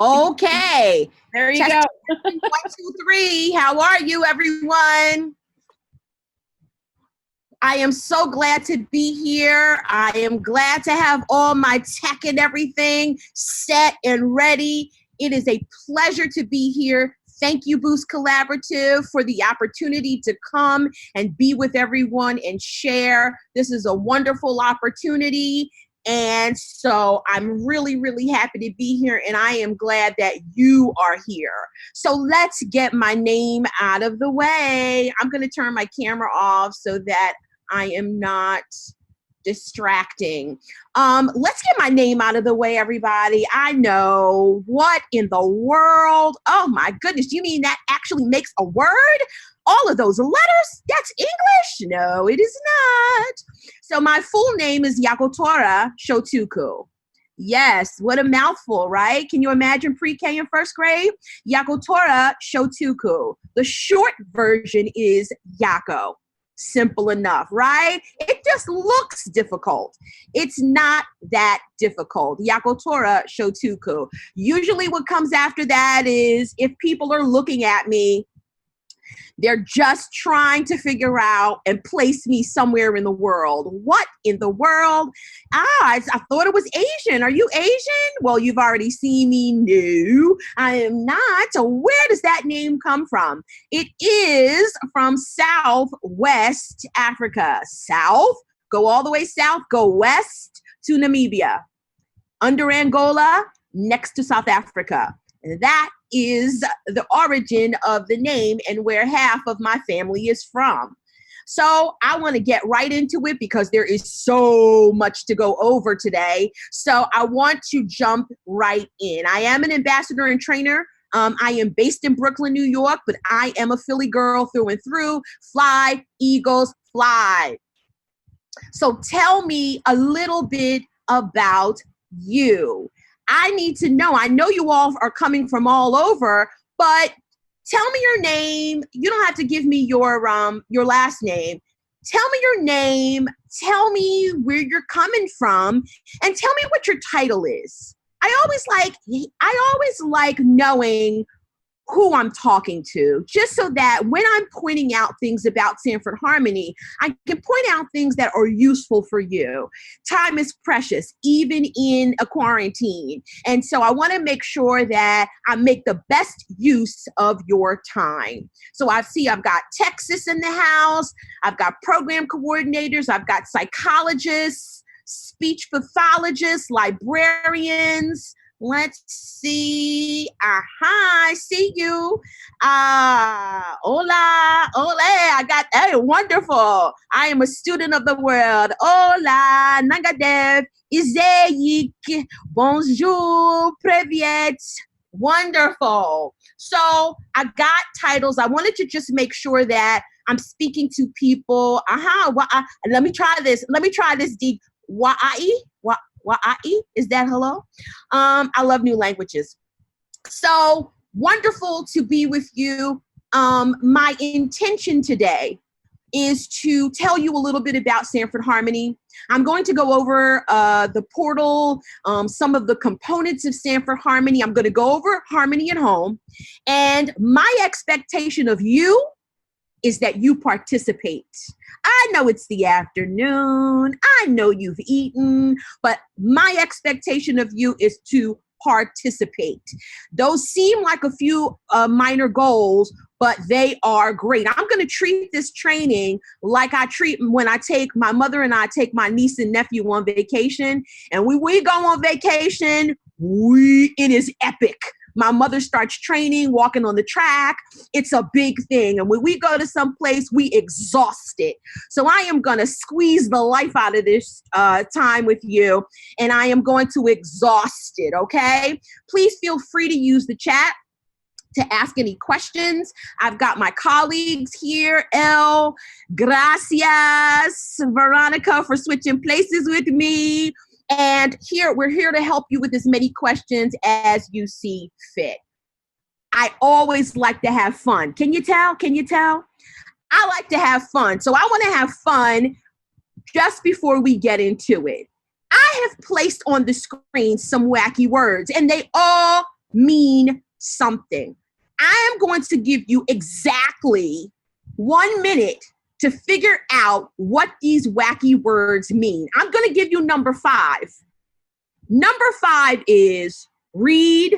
Okay. There you Test go. 1, 2, 3. How are you, everyone? I am so glad to be here. I am glad to have all my tech and everything set and ready. It is a pleasure to be here. Thank you, Boost Collaborative, for the opportunity to come and be with everyone and share. This is a wonderful opportunity. And so I'm really, really happy to be here, and I am glad that you are here. So let's get my name out of the way. I'm going to turn my camera off so that I am not distracting. Let's get my name out of the way, everybody. I know, what in the world? Oh my goodness, do you mean that actually makes a word? All of those letters? That's English? No, it is not. So my full name is Jakotora Tjoutuku. Yes, what a mouthful, right? Can you imagine pre-K in first grade? Jakotora Tjoutuku. The short version is Yako. Simple enough, right? It just looks difficult. It's not that difficult. Jakotora Tjoutuku. Usually what comes after that is, if people are looking at me, they're just trying to figure out and place me somewhere in the world. What in the world? I thought it was Asian. Are you Asian? Well, you've already seen me. No, I am not. So where does that name come from? It is from Southwest Africa. South, go all the way south, go west to Namibia. Under Angola, next to South Africa. That is the origin of the name and where half of my family is from. So I want to get right into it because there is so much to go over today. So I want to jump right in. I am an ambassador and trainer. I am based in Brooklyn, New York, but I am a Philly girl through and through. Fly, Eagles, fly. So tell me a little bit about you. I need to know. I know you all are coming from all over, but tell me your name. You don't have to give me your last name. Tell me your name. Tell me where you're coming from, and tell me what your title is. I always like knowing who I'm talking to, just so that when I'm pointing out things about Sanford Harmony, I can point out things that are useful for you. Time is precious, even in a quarantine. And so I want to make sure that I make the best use of your time. So I've got Texas in the house. I've got program coordinators. I've got psychologists, speech pathologists, librarians. Let's see. I see you. Hola, ole. I got, hey, wonderful. I am a student of the world. Hola, Nagadev, Izeyik, bonjour, privet. Wonderful. So I got titles. I wanted to just make sure that I'm speaking to people. Let me try this. Deep. Wa'ai? Wa'ai? Is that hello? I love new languages. So wonderful to be with you. My intention today is to tell you a little bit about Sanford Harmony. I'm going to go over the portal, some of the components of Sanford Harmony. I'm going to go over Harmony at Home. And my expectation of you is that you participate. I know it's the afternoon. I know you've eaten, but my expectation of you is to participate. Those seem like a few minor goals, but they are great. I'm going to treat this training like I treat when my mother and I take my niece and nephew on vacation. And when we go on vacation, it is epic. My mother starts training, walking on the track. It's a big thing. And when we go to some place, we exhaust it. So I am going to squeeze the life out of this time with you, and I am going to exhaust it, okay? Please feel free to use the chat to ask any questions. I've got my colleagues here, gracias, Veronica, for switching places with me. And we're here to help you with as many questions as you see fit. I always like to have fun. Can you tell? I like to have fun. So I want to have fun just before we get into it. I have placed on the screen some wacky words, and they all mean something. I am going to give you exactly 1 minute to figure out what these wacky words mean. I'm going to give you number 5. Number 5 is read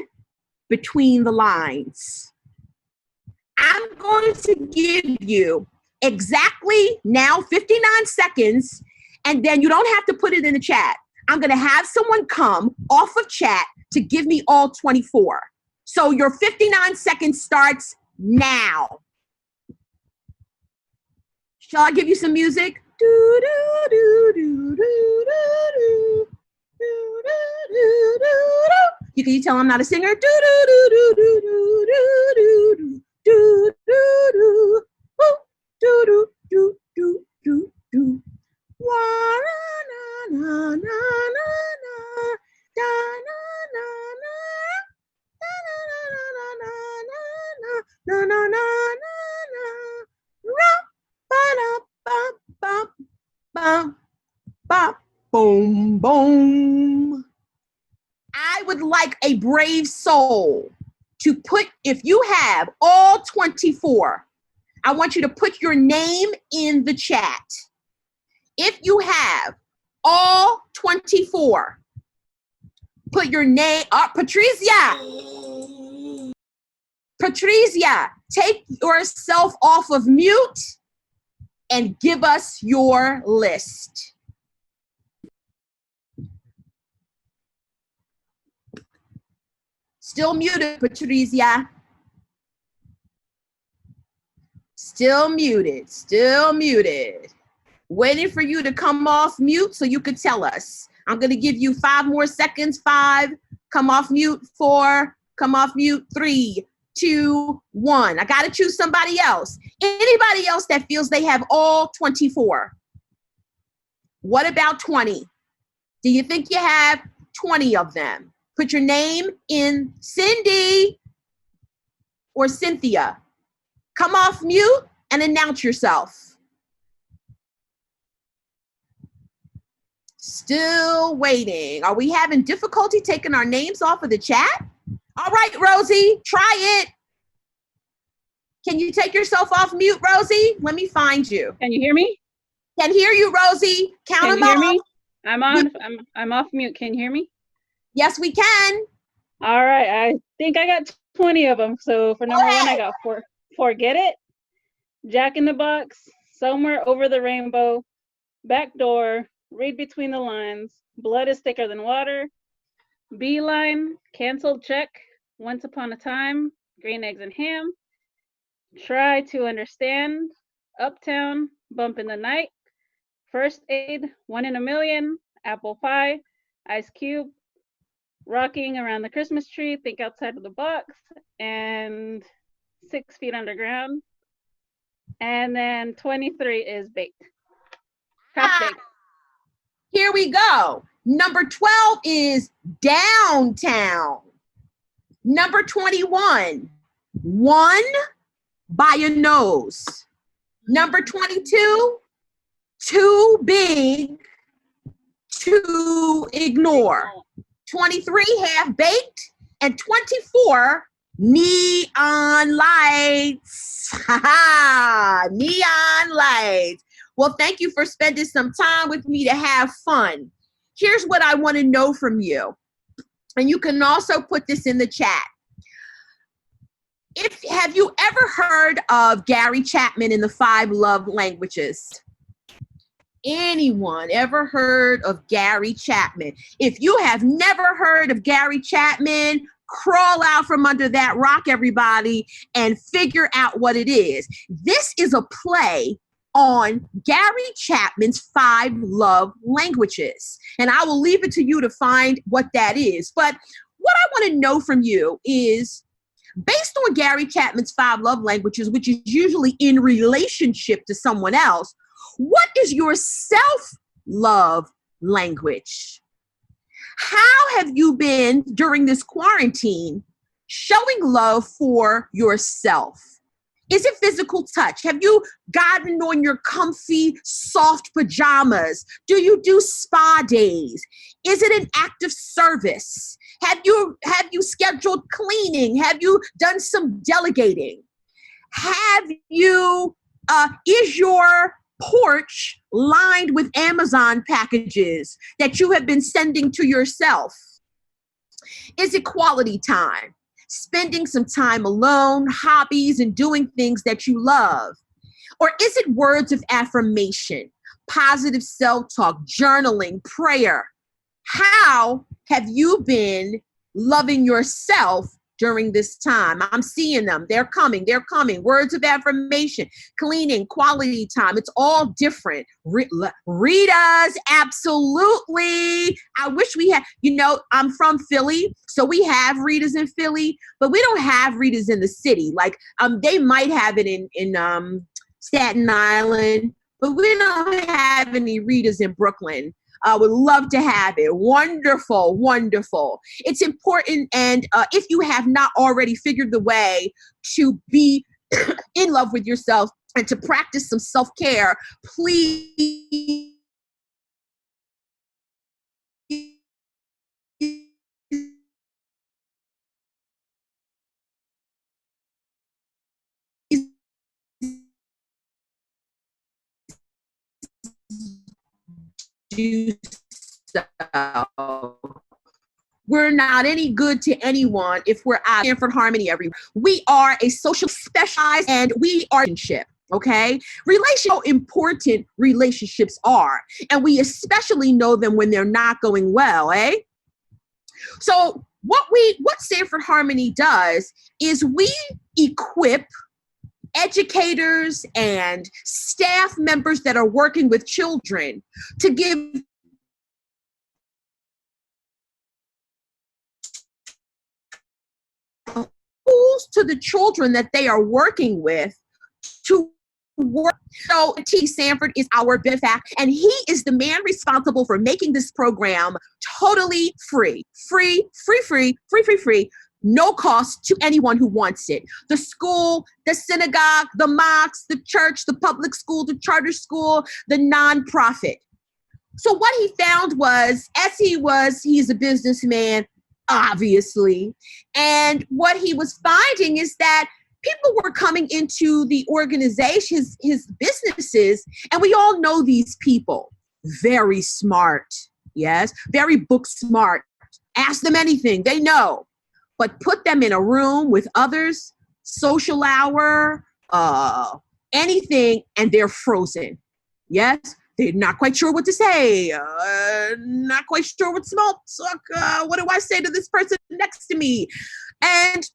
between the lines. I'm going to give you exactly now 59 seconds, and then you don't have to put it in the chat. I'm going to have someone come off of chat to give me all 24. So your 59 seconds starts now. Shall I give you some music? Do, do, do, do, do, do, do, do, do. Can you tell I'm not a singer? Do, do, do, do, do, do, do, do, do, do, do, do, do, do, do, do. Wa na na na na na da na na na na na na na na ra ba da ba ba ba ba boom boom. I would like a brave soul to put, if you have all 24, I want you to put your name in the chat. If you have all 24, put your name up. Patricia, take yourself off of mute and give us your list. Still muted, Patricia. Still muted, still muted. Waiting for you to come off mute so you could tell us. I'm going to give you 5 more seconds. 5, come off mute. 4, come off mute. 3, 2, 1. I got to choose somebody else. Anybody else that feels they have all 24? What about 20? Do you think you have 20 of them? Put your name in. Cindy or Cynthia. Come off mute and announce yourself. Still waiting. Are we having difficulty taking our names off of the chat? All right, Rosie, try it. Can you take yourself off mute, Rosie? Let me find you. Can you hear me? Can hear you, Rosie. Count them off. Can you hear me? I'm on. I'm off mute. Can you hear me? Yes, we can. All right. I think I got 20 of them. So for number 1, I got 4. Forget it. Jack in the Box. Somewhere over the rainbow. Back door. Read between the lines. Blood is thicker than water. Beeline. Canceled check. Once upon a time. Green eggs and ham. Try to understand. Uptown. Bump in the night. First aid. 1 in a million. Apple pie. Ice Cube. Rocking around the Christmas tree. Think outside of the box. And 6 feet underground. And then 23 is baked. Baked. Here we go. Number 12 is downtown. Number 21, 1 by a nose. Number 22, too big to ignore. 23, half baked. And 24, neon lights. Neon lights. Well, thank you for spending some time with me to have fun. Here's what I want to know from you. And you can also put this in the chat. Have you ever heard of Gary Chapman in the 5 love languages? Anyone ever heard of Gary Chapman? If you have never heard of Gary Chapman, crawl out from under that rock, everybody, and figure out what it is. This is a play on Gary Chapman's 5 love languages. And I will leave it to you to find what that is. But what I want to know from you is, based on Gary Chapman's 5 love languages, which is usually in relationship to someone else, what is your self-love language? How have you been during this quarantine showing love for yourself? Is it physical touch? Have you gotten on your comfy, soft pajamas? Do you do spa days? Is it an act of service? Have you scheduled cleaning? Have you done some delegating? Have you, is your porch lined with Amazon packages that you have been sending to yourself? Is it quality time? Spending some time alone, hobbies, and doing things that you love? Or is it words of affirmation, positive self-talk, journaling, prayer? How have you been loving yourself during this time? I'm seeing them. They're coming. They're coming. Words of affirmation, cleaning, quality time. It's all different. Rita's, absolutely. I wish we had, I'm from Philly, so we have Rita's in Philly, but we don't have Rita's in the city. Like, they might have it in Staten Island, but we don't have any Rita's in Brooklyn. I would love to have it. Wonderful, wonderful. It's important, and if you have not already figured the way to be in love with yourself and to practice some self-care, please do so. We're not any good to anyone if we're at Sanford Harmony everywhere. We are a social specialized, and we are relationship. Okay, how important relationships are, and we especially know them when they're not going well. So what Sanford Harmony does is we equip educators and staff members that are working with children to give tools to the children that they are working with to work. So T. Sanford is our benefactor, and he is the man responsible for making this program totally free, no cost to anyone who wants it. The school, the synagogue, the mosque, the church, the public school, the charter school, the nonprofit. So what he found was, he's a businessman, obviously. And what he was finding is that people were coming into the organization, his businesses, and we all know these people. Very smart, yes, very book smart. Ask them anything, they know. But put them in a room with others, social hour, anything, and they're frozen. Yes, they're not quite sure what to say, not quite sure what smoke. What do I say to this person next to me? And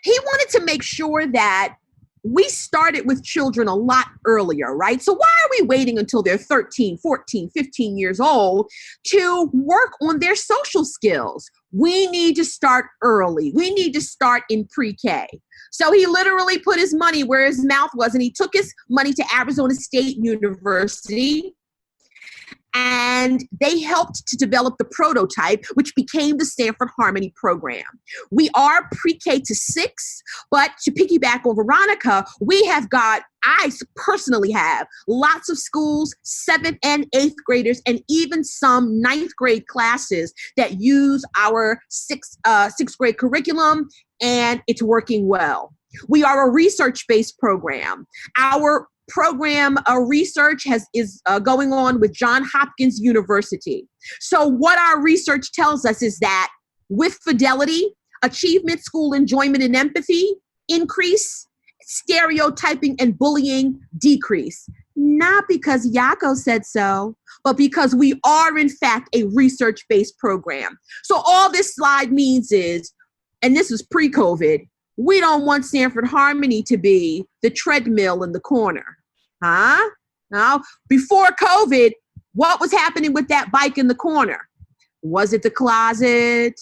he wanted to make sure that we started with children a lot earlier, right? So why are we waiting until they're 13, 14, 15 years old to work on their social skills? We need to start early. We need to start in pre-K. So he literally put his money where his mouth was, and he took his money to Arizona State University, and they helped to develop the prototype, which became the Sanford Harmony program. We are pre-K to 6, but to piggyback on Veronica, I personally have lots of schools, 7th and 8th graders, and even some 9th grade classes that use our sixth grade curriculum, and it's working well. We are a research-based program. Our program research is going on with Johns Hopkins University. So what our research tells us is that with fidelity, achievement, school enjoyment, and empathy increase, stereotyping and bullying decrease. Not because Yako said so, but because we are in fact a research-based program. So all this slide means is, and this is pre-COVID, we don't want Sanford Harmony to be the treadmill in the corner. Now, before COVID, what was happening with that bike in the corner? Was it the closet?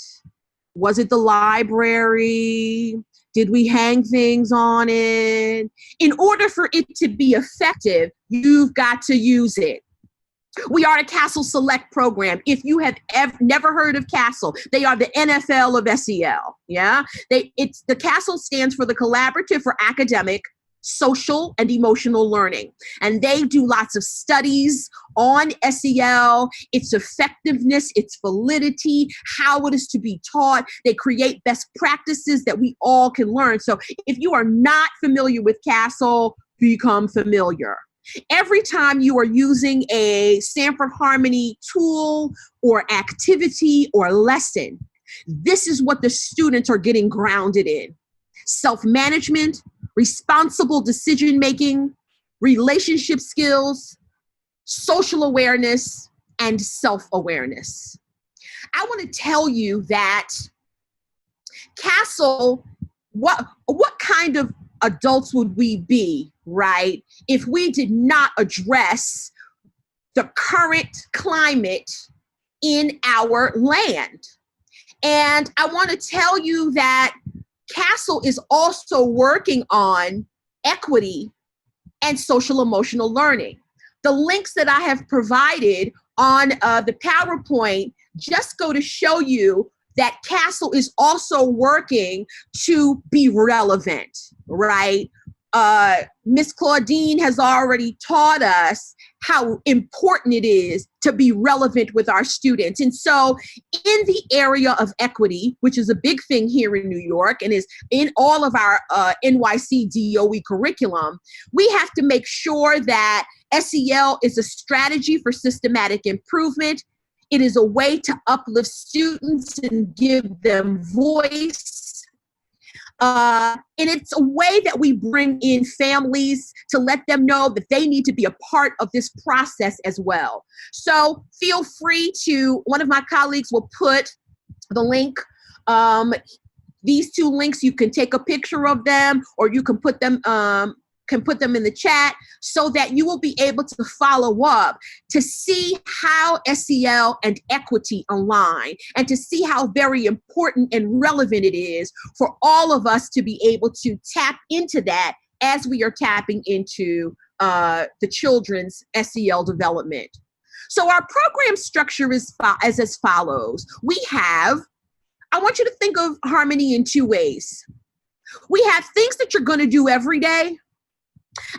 Was it the library? Did we hang things on it? In order for it to be effective, you've got to use it. We are a Castle Select program. If you have never heard of Castle, they are the NFL of SEL. Yeah, the Castle stands for the Collaborative for Academic, social and emotional learning. And they do lots of studies on SEL, its effectiveness, its validity, how it is to be taught. They create best practices that we all can learn. So if you are not familiar with CASEL, become familiar. Every time you are using a Sanford Harmony tool or activity or lesson, this is what the students are getting grounded in: self-management, responsible decision-making, relationship skills, social awareness, and self-awareness. I want to tell you that CASEL, what kind of adults would we be, right, if we did not address the current climate in our land? And I want to tell you that CASEL is also working on equity and social emotional learning. The links that I have provided on the PowerPoint just go to show you that CASEL is also working to be relevant, right? Miss Claudine has already taught us how important it is to be relevant with our students. And so in the area of equity, which is a big thing here in New York and is in all of our NYC DOE curriculum, we have to make sure that SEL is a strategy for systematic improvement. It is a way to uplift students and give them voice. And it's a way that we bring in families to let them know that they need to be a part of this process as well. So feel free to, one of my colleagues will put the link. These two links, you can take a picture of them or you can put them in the chat so that you will be able to follow up to see how SEL and equity align and to see how very important and relevant it is for all of us to be able to tap into that as we are tapping into the children's SEL development. So our program structure is as follows. I want you to think of Harmony in two ways. We have things that you're going to do every day,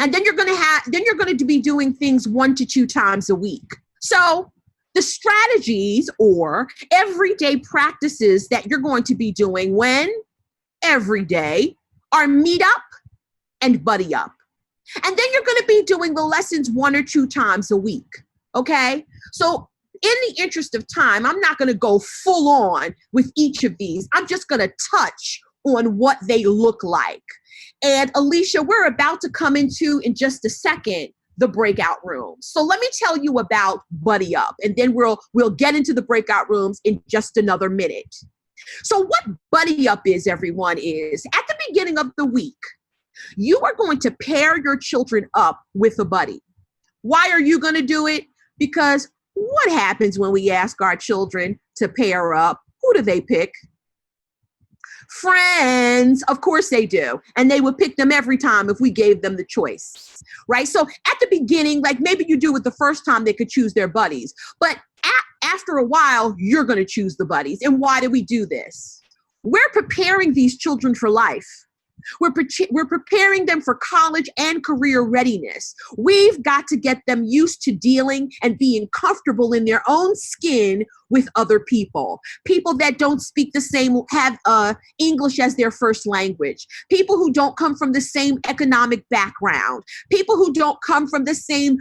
and then you're going to be doing things 1 to 2 times a week. So the strategies or everyday practices that you're going to be doing every day are meet up and buddy up. And then you're going to be doing the lessons 1 or 2 times a week. Okay? So in the interest of time, I'm not going to go full on with each of these. I'm just going to touch on what they look like. And Alicia, we're about to come into, in just a second, the breakout rooms. So let me tell you about Buddy Up, and then we'll get into the breakout rooms in just another minute. So what Buddy Up is, everyone, is at the beginning of the week, you are going to pair your children up with a buddy. Why are you going to do it? Because what happens when we ask our children to pair up? Who do they pick? Friends. Of course they do. And they would pick them every time if we gave them the choice, right? So at the beginning, like maybe you do it the first time they could choose their buddies, but after a while, you're going to choose the buddies. And why do we do this? We're preparing these children for life. We're preparing them for college and career readiness. We've got to get them used to dealing and being comfortable in their own skin with other people. People that don't speak the same, have English as their first language. People who don't come from the same economic background. People who don't come from the same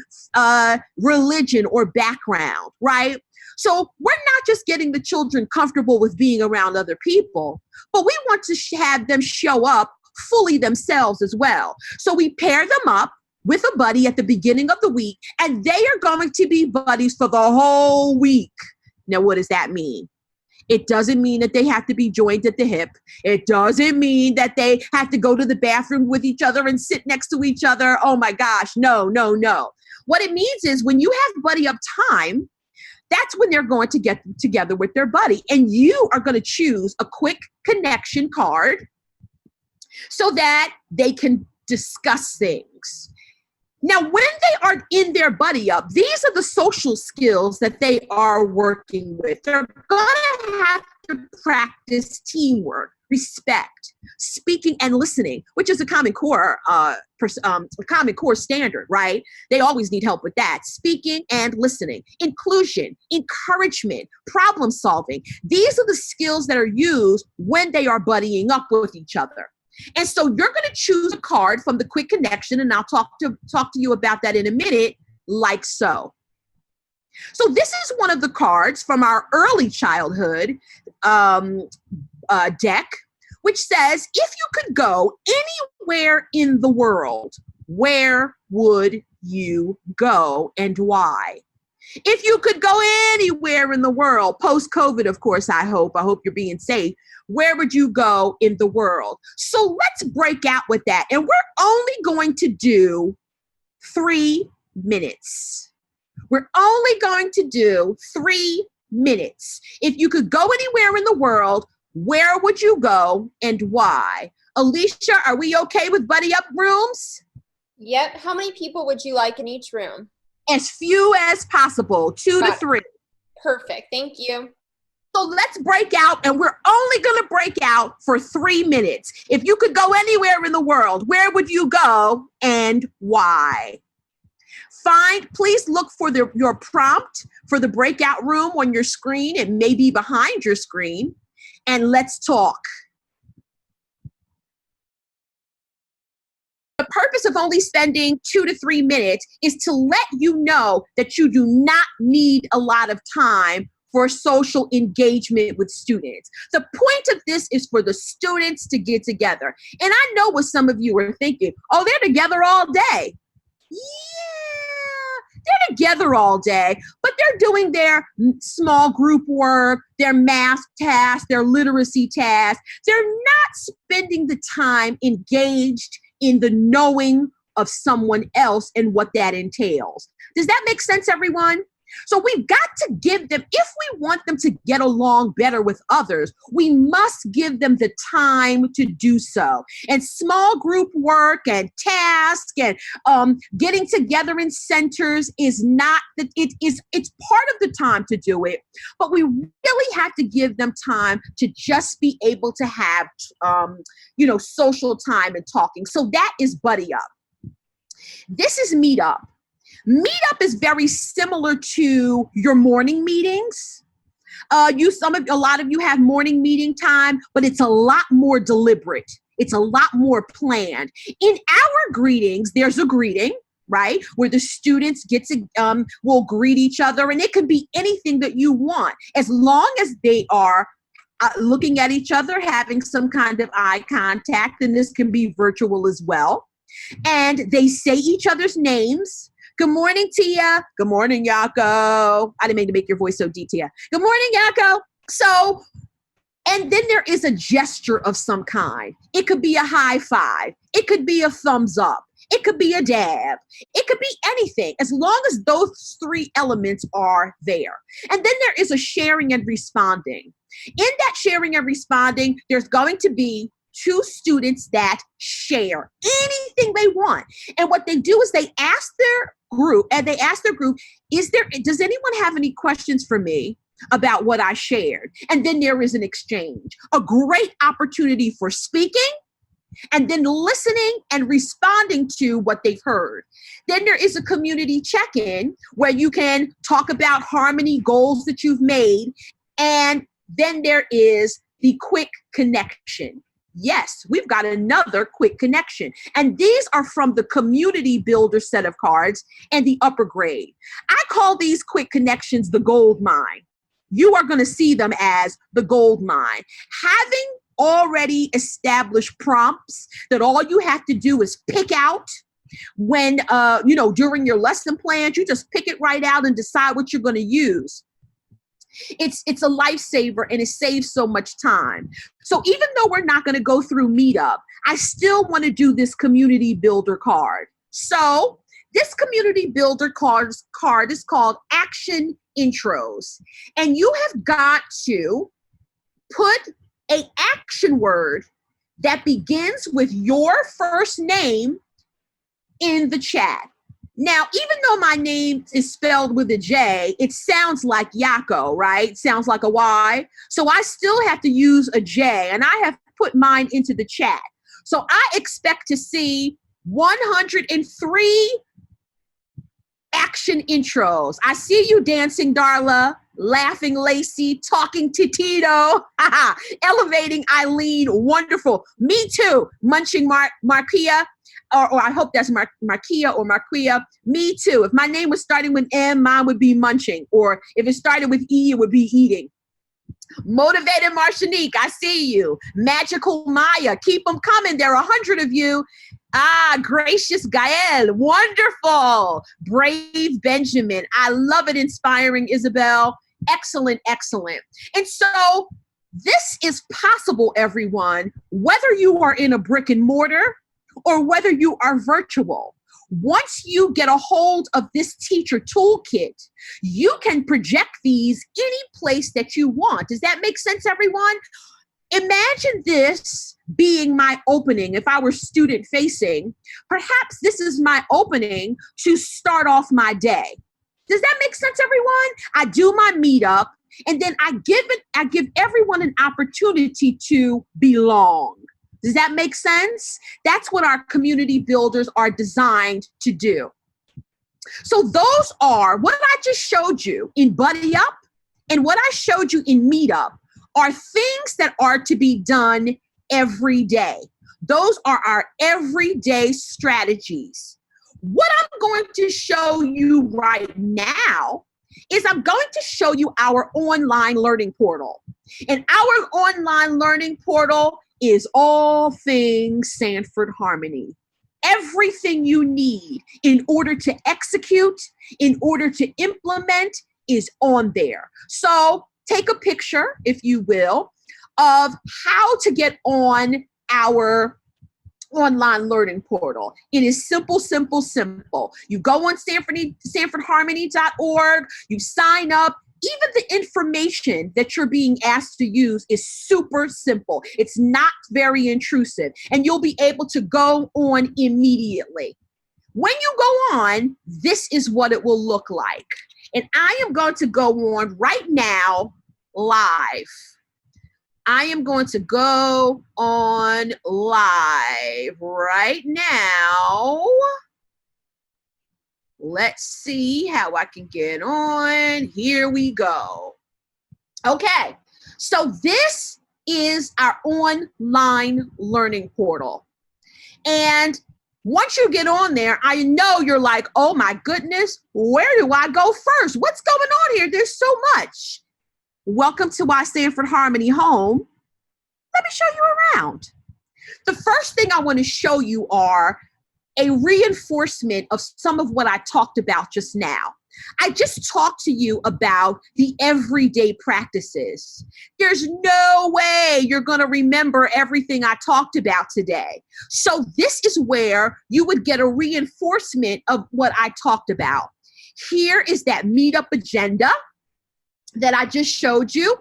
religion or background, right? So we're not just getting the children comfortable with being around other people, but we want to have them show up fully themselves as well. So we pair them up with a buddy at the beginning of the week, and they are going to be buddies for the whole week. Now, what does that mean? It doesn't mean that they have to be joined at the hip. It doesn't mean that they have to go to the bathroom with each other and sit next to each other. Oh my gosh, no, no, no. What it means is when you have buddy up time, that's when they're going to get together with their buddy. And you are going to choose a quick connection card so that they can discuss things. Now, when they are in their buddy up, these are the social skills that they are working with. They're going to have to practice teamwork, respect, speaking and listening, which is a Common Core standard, right? They always need help with that. Speaking and listening, inclusion, encouragement, problem solving. These are the skills that are used when they are buddying up with each other. And so you're going to choose a card from the quick connection, and I'll talk to you about that in a minute, like so. So this is one of the cards from our early childhood deck, which says, if you could go anywhere in the world, where would you go and why? If you could go anywhere in the world, post-COVID, of course, I hope you're being safe. Where would you go in the world? So let's break out with that. And we're only going to do 3 minutes. We're only going to do 3 minutes. If you could go anywhere in the world, where would you go and why? Alicia, are we okay with buddy up rooms? Yep. How many people would you like in each room? As few as possible, 2 to 3. Perfect. Thank you. So let's break out, and we're only going to break out for 3 minutes. If you could go anywhere in the world, where would you go and why? Please look for your prompt for the breakout room on your screen. It may be behind your screen. And let's talk. The purpose of only spending 2 to 3 minutes is to let you know that you do not need a lot of time for social engagement with students. The point of this is for the students to get together. And I know what some of you are thinking, oh, they're together all day. Yeah, they're together all day, but they're doing their small group work, their math tasks, their literacy tasks. They're not spending the time engaged in the knowing of someone else and what that entails. Does that make sense, everyone? So we've got to give them, if we want them to get along better with others, we must give them the time to do so. And small group work and tasks and getting together in centers is not, it's part of the time to do it, but we really have to give them time to just be able to have, social time and talking. So that is buddy up. This is meet up. Meetup is very similar to your morning meetings. A lot of you have morning meeting time, but it's a lot more deliberate. It's a lot more planned. In our greetings, there's a greeting, right, where the students will greet each other, and it can be anything that you want, as long as they are looking at each other, having some kind of eye contact, and this can be virtual as well. And they say each other's names. Good morning, Tia. Good morning, Yako. I didn't mean to make your voice so deep, Tia. Good morning, Yako. So, and then there is a gesture of some kind. It could be a high five. It could be a thumbs up. It could be a dab. It could be anything, as long as those 3 elements are there. And then there is a sharing and responding. In that sharing and responding, there's going to be 2 students that share anything they want. And what they do is they ask their group, does anyone have any questions for me about what I shared? And then there is an exchange, a great opportunity for speaking, and then listening and responding to what they've heard. Then there is a community check-in where you can talk about harmony goals that you've made. And then there is the quick connection. Yes, we've got another quick connection. And these are from the community builder set of cards and the upper grade. I call these quick connections the gold mine. You are going to see them as the gold mine. Having already established prompts that all you have to do is pick out when, during your lesson plans, you just pick it right out and decide what you're going to use. It's a lifesaver, and it saves so much time. So even though we're not going to go through Meetup, I still want to do this community builder card. So this community builder card is called Action Intros. And you have got to put an action word that begins with your first name in the chat. Now, even though my name is spelled with a J, it sounds like Yako, right? Sounds like a Y. So I still have to use a J, and I have put mine into the chat. So I expect to see 103 action intros. I see you dancing, Darla, laughing, Lacey, talking to Tito, elevating Eileen, wonderful. Me too, munching Markia, or I hope that's Markia or Marquia. Me too. If my name was starting with M, mine would be munching, or if it started with E, it would be eating. Motivated Marshanique, I see you. Magical Maya, keep them coming. There are 100 of you. Gracious Gael, wonderful. Brave Benjamin, I love it. Inspiring Isabel, excellent, excellent. And so this is possible, everyone, whether you are in a brick and mortar or whether you are virtual. Once you get a hold of this teacher toolkit, you can project these any place that you want. Does that make sense, everyone? Imagine this being my opening. If I were student facing, perhaps this is my opening to start off my day. Does that make sense, everyone? I do my meetup, and then I give everyone an opportunity to belong. Does that make sense? That's what our community builders are designed to do. So those are what I just showed you in Buddy Up and what I showed you in Meetup are things that are to be done every day. Those are our everyday strategies. What I'm going to show you right now is I'm going to show you our online learning portal. And our online learning portal is all things Sanford Harmony. Everything you need in order to execute, in order to implement is on there. So take a picture, if you will, of how to get on our online learning portal. It is simple, simple, simple. You go on sanfordharmony.org, you sign up. Even the information that you're being asked to use is super simple. It's not very intrusive, and you'll be able to go on immediately. When you go on, this is what it will look like. And I am going to go on right now live. I am going to go on live right now. Let's see how I can get on. Here we go. Okay, so this is our online learning portal. And once you get on there, I know you're like, oh my goodness, where do I go first? What's going on here? There's so much. Welcome to my Sanford Harmony home. Let me show you around. The first thing I want to show you are a reinforcement of some of what I talked about just now. I just talked to you about the everyday practices. There's no way you're going to remember everything I talked about today. So this is where you would get a reinforcement of what I talked about. Here is that meetup agenda that I just showed you.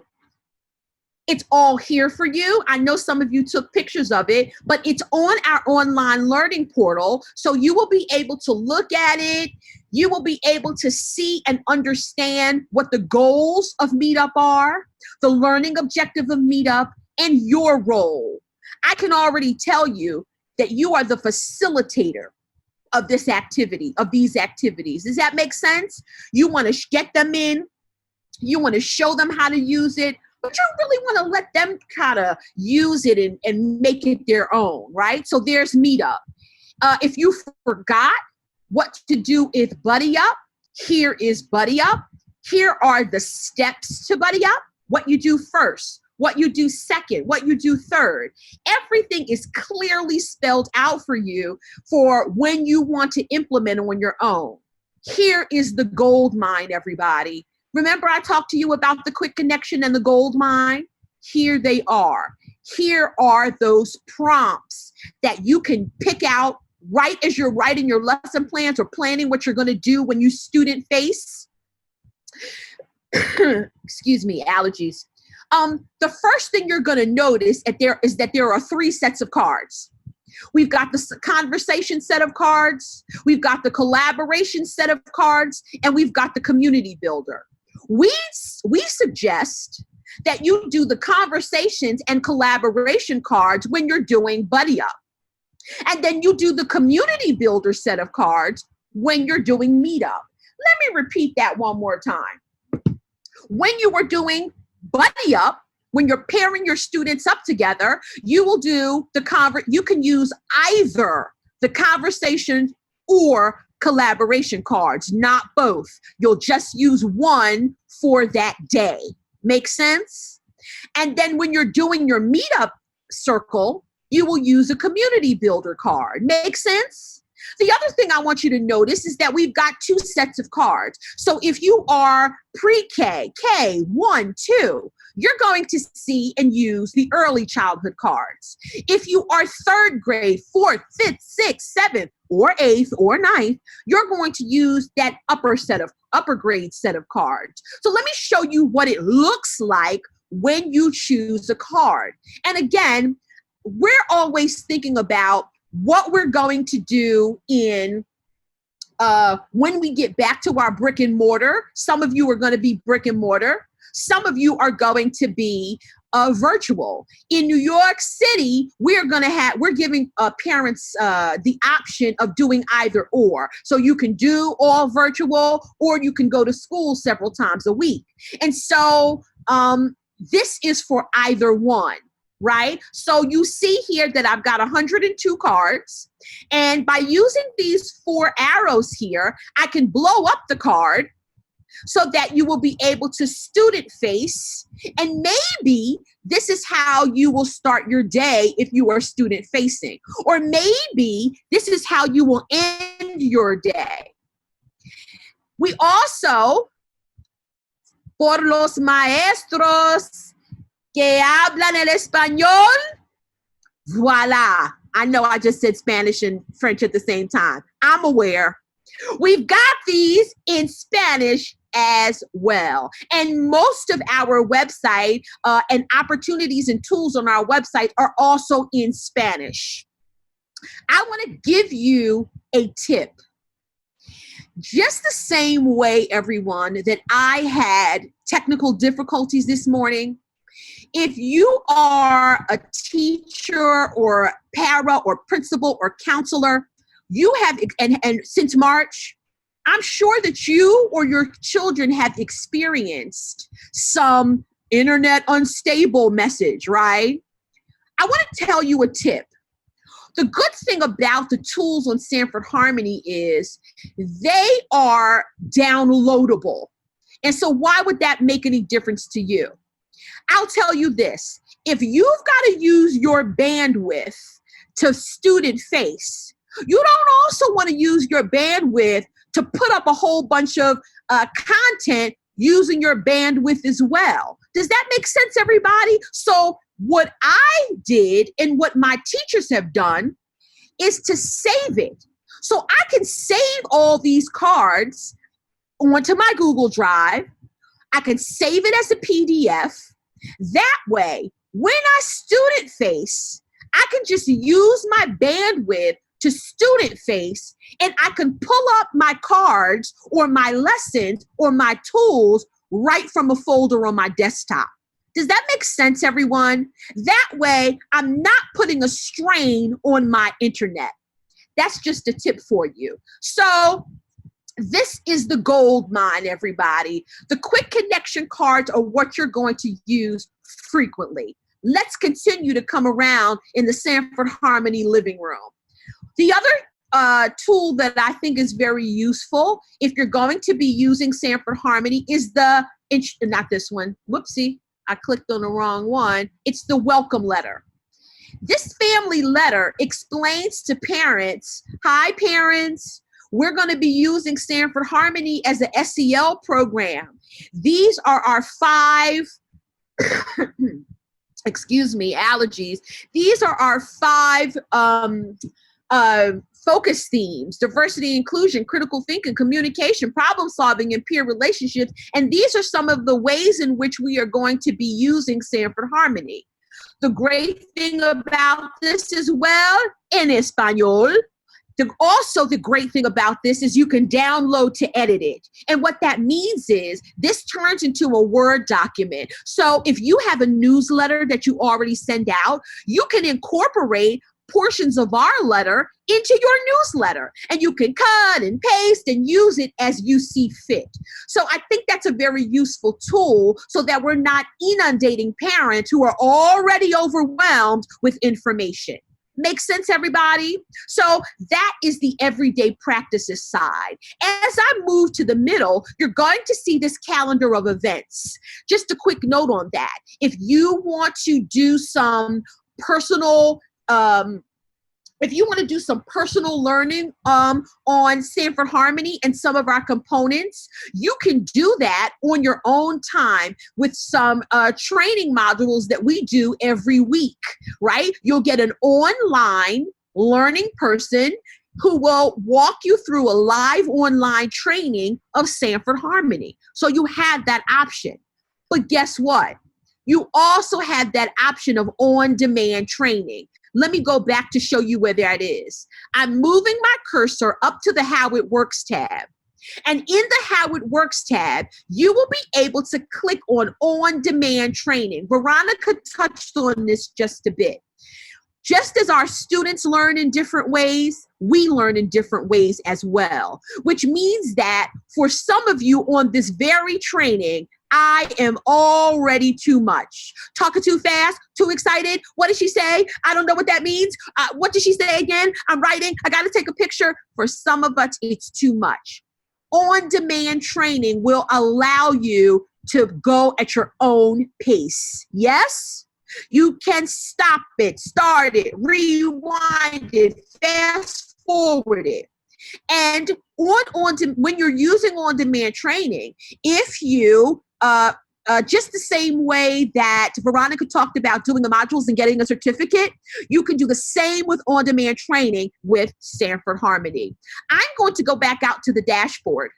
It's all here for you. I know some of you took pictures of it, but it's on our online learning portal. So you will be able to look at it. You will be able to see and understand what the goals of Meetup are, the learning objective of Meetup, and your role. I can already tell you that you are the facilitator of this activity, of these activities. Does that make sense? You want to get them in. You want to show them how to use it. But you really want to let them kind of use it and make it their own, right? So there's Meetup. If you forgot what to do with Buddy Up, here is Buddy Up. Here are the steps to Buddy Up. What you do first, what you do second, what you do third. Everything is clearly spelled out for you for when you want to implement on your own. Here is the gold mine, everybody. Remember I talked to you about the quick connection and the gold mine? Here they are. Here are those prompts that you can pick out right as you're writing your lesson plans or planning what you're going to do when you student face. Excuse me, allergies. The first thing you're going to notice is that there are 3 sets of cards. We've got the conversation set of cards, we've got the collaboration set of cards, and we've got the community builder. We suggest that you do the conversations and collaboration cards when you're doing Buddy Up. And then you do the community builder set of cards when you're doing Meetup. Let me repeat that one more time. When you were doing Buddy Up, when you're pairing your students up together, you will do you can use either the conversation or collaboration cards, not both. You'll just use one for that day. Make sense? And then when you're doing your Meetup circle, you will use a community builder card. Make sense? The other thing I want you to notice is that we've got 2 sets of cards. So if you are pre-K, K, 1, 2, you're going to see and use the early childhood cards. If you are 3rd grade, 4th, 5th, 6th, 7th, or 8th or 9th, you're going to use that upper grade set of cards. So let me show you what it looks like when you choose a card. And again, we're always thinking about what we're going to do in when we get back to our brick and mortar. Some of you are going to be brick and mortar. Some of you are going to be virtual. In New York City, we're giving parents the option of doing either or. So you can do all virtual, or you can go to school several times a week. And so this is for either one, right? So you see here that I've got 102 cards. And by using these 4 arrows here, I can blow up the card so that you will be able to student face. And maybe this is how you will start your day if you are student facing. Or maybe this is how you will end your day. We also, por los maestros que hablan el español, voila. I know I just said Spanish and French at the same time. I'm aware. We've got these in Spanish as well. And most of our website and opportunities and tools on our website are also in Spanish. I want to give you a tip. Just the same way, everyone, that I had technical difficulties this morning, if you are a teacher or para or principal or counselor, you have, and since March, I'm sure that you or your children have experienced some internet unstable message, right? I want to tell you a tip. The good thing about the tools on Sanford Harmony is they are downloadable. And so why would that make any difference to you? I'll tell you this. If you've got to use your bandwidth to student face, you don't also want to use your bandwidth to put up a whole bunch of content using your bandwidth as well. Does that make sense, everybody? So what I did and what my teachers have done is to save it. So I can save all these cards onto my Google Drive. I can save it as a PDF. That way, when I student face, I can just use my bandwidth to student face, and I can pull up my cards or my lessons or my tools right from a folder on my desktop. Does that make sense, everyone? That way, I'm not putting a strain on my internet. That's just a tip for you. So this is the gold mine, everybody. The quick connection cards are what you're going to use frequently. Let's continue to come around in the Sanford Harmony living room. The other tool that I think is very useful if you're going to be using Sanford Harmony is not this one, whoopsie, I clicked on the wrong one. It's the welcome letter. This family letter explains to parents, hi parents, we're going to be using Sanford Harmony as a SEL program. These are our 5, allergies. These are our 5 focus themes: diversity, inclusion, critical thinking, communication, problem solving, and peer relationships. And these are some of the ways in which we are going to be using Sanford Harmony. The great thing about this as well, en español, The great thing about this is you can download to edit it. And what that means is this turns into a Word document. So if you have a newsletter that you already send out, you can incorporate portions of our letter into your newsletter, and you can cut and paste and use it as you see fit. So I think that's a very useful tool so that we're not inundating parents who are already overwhelmed with information. Make sense, everybody? So that is the everyday practices side. As I move to the middle, you're going to see this calendar of events. Just a quick note on that. If you want to do some personal learning on Sanford Harmony and some of our components, you can do that on your own time with some training modules that we do every week, right? You'll get an online learning person who will walk you through a live online training of Sanford Harmony. So you have that option. But guess what? You also have that option of on-demand training. Let me go back to show you where that is. I'm moving my cursor up to the How It Works tab. And in the How It Works tab, you will be able to click on-demand training. Veronica touched on this just a bit. Just as our students learn in different ways, we learn in different ways as well, which means that for some of you on this very training, I am already too much. Talking too fast, too excited. What did she say? I don't know what that means. What did she say again? I'm writing. I got to take a picture. For some of us, it's too much. On-demand training will allow you to go at your own pace. Yes? You can stop it, start it, rewind it, fast forward it. And when you're using on-demand training, if you just the same way that Veronica talked about doing the modules and getting a certificate, you can do the same with on-demand training with Sanford Harmony. I'm going to go back out to the dashboard.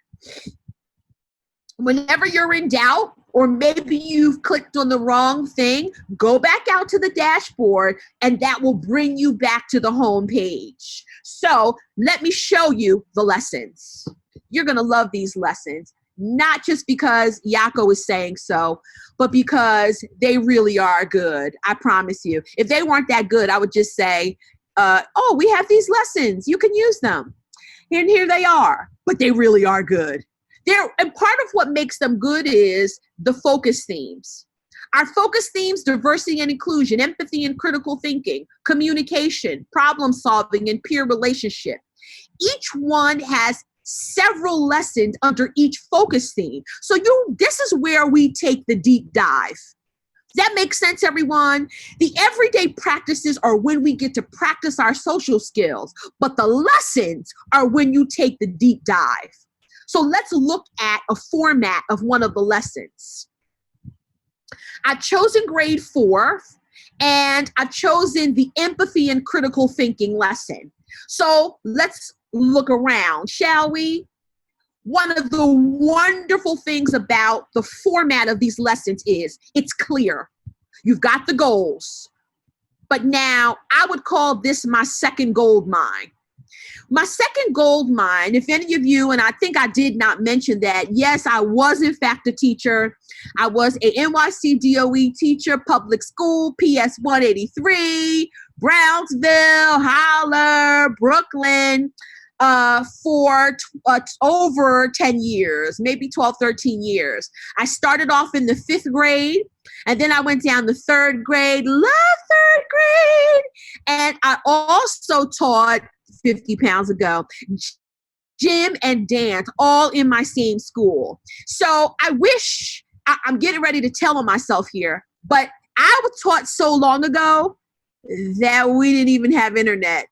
Whenever you're in doubt, or maybe you've clicked on the wrong thing, go back out to the dashboard and that will bring you back to the home page. So let me show you the lessons. You're gonna love these lessons, not just because Yako is saying so, but because they really are good, I promise you. If they weren't that good, I would just say, oh, we have these lessons, you can use them. And here they are, but they really are good. And part of what makes them good is the focus themes. Our focus themes: diversity and inclusion, empathy and critical thinking, communication, problem solving, and peer relationship. Each one has several lessons under each focus theme. So this is where we take the deep dive. Does that make sense, everyone? The everyday practices are when we get to practice our social skills, but the lessons are when you take the deep dive. So let's look at a format of one of the lessons. I've chosen grade 4, and I've chosen the empathy and critical thinking lesson. So let's look around, shall we? One of the wonderful things about the format of these lessons is it's clear. You've got the goals. But now I would call this my second gold mine. My second gold mine, if any of you, and I think I did not mention that, yes, I was in fact a teacher. I was a NYC DOE teacher, public school, PS 183, Brownsville, Holler, Brooklyn, for over 10 years, maybe 12, 13 years. I started off in the 5th grade, and then I went down to 3rd grade, love 3rd grade, and I also taught 50 pounds ago, gym and dance, all in my same school. So I wish, I'm getting ready to tell on myself here, but I was taught so long ago that we didn't even have internet.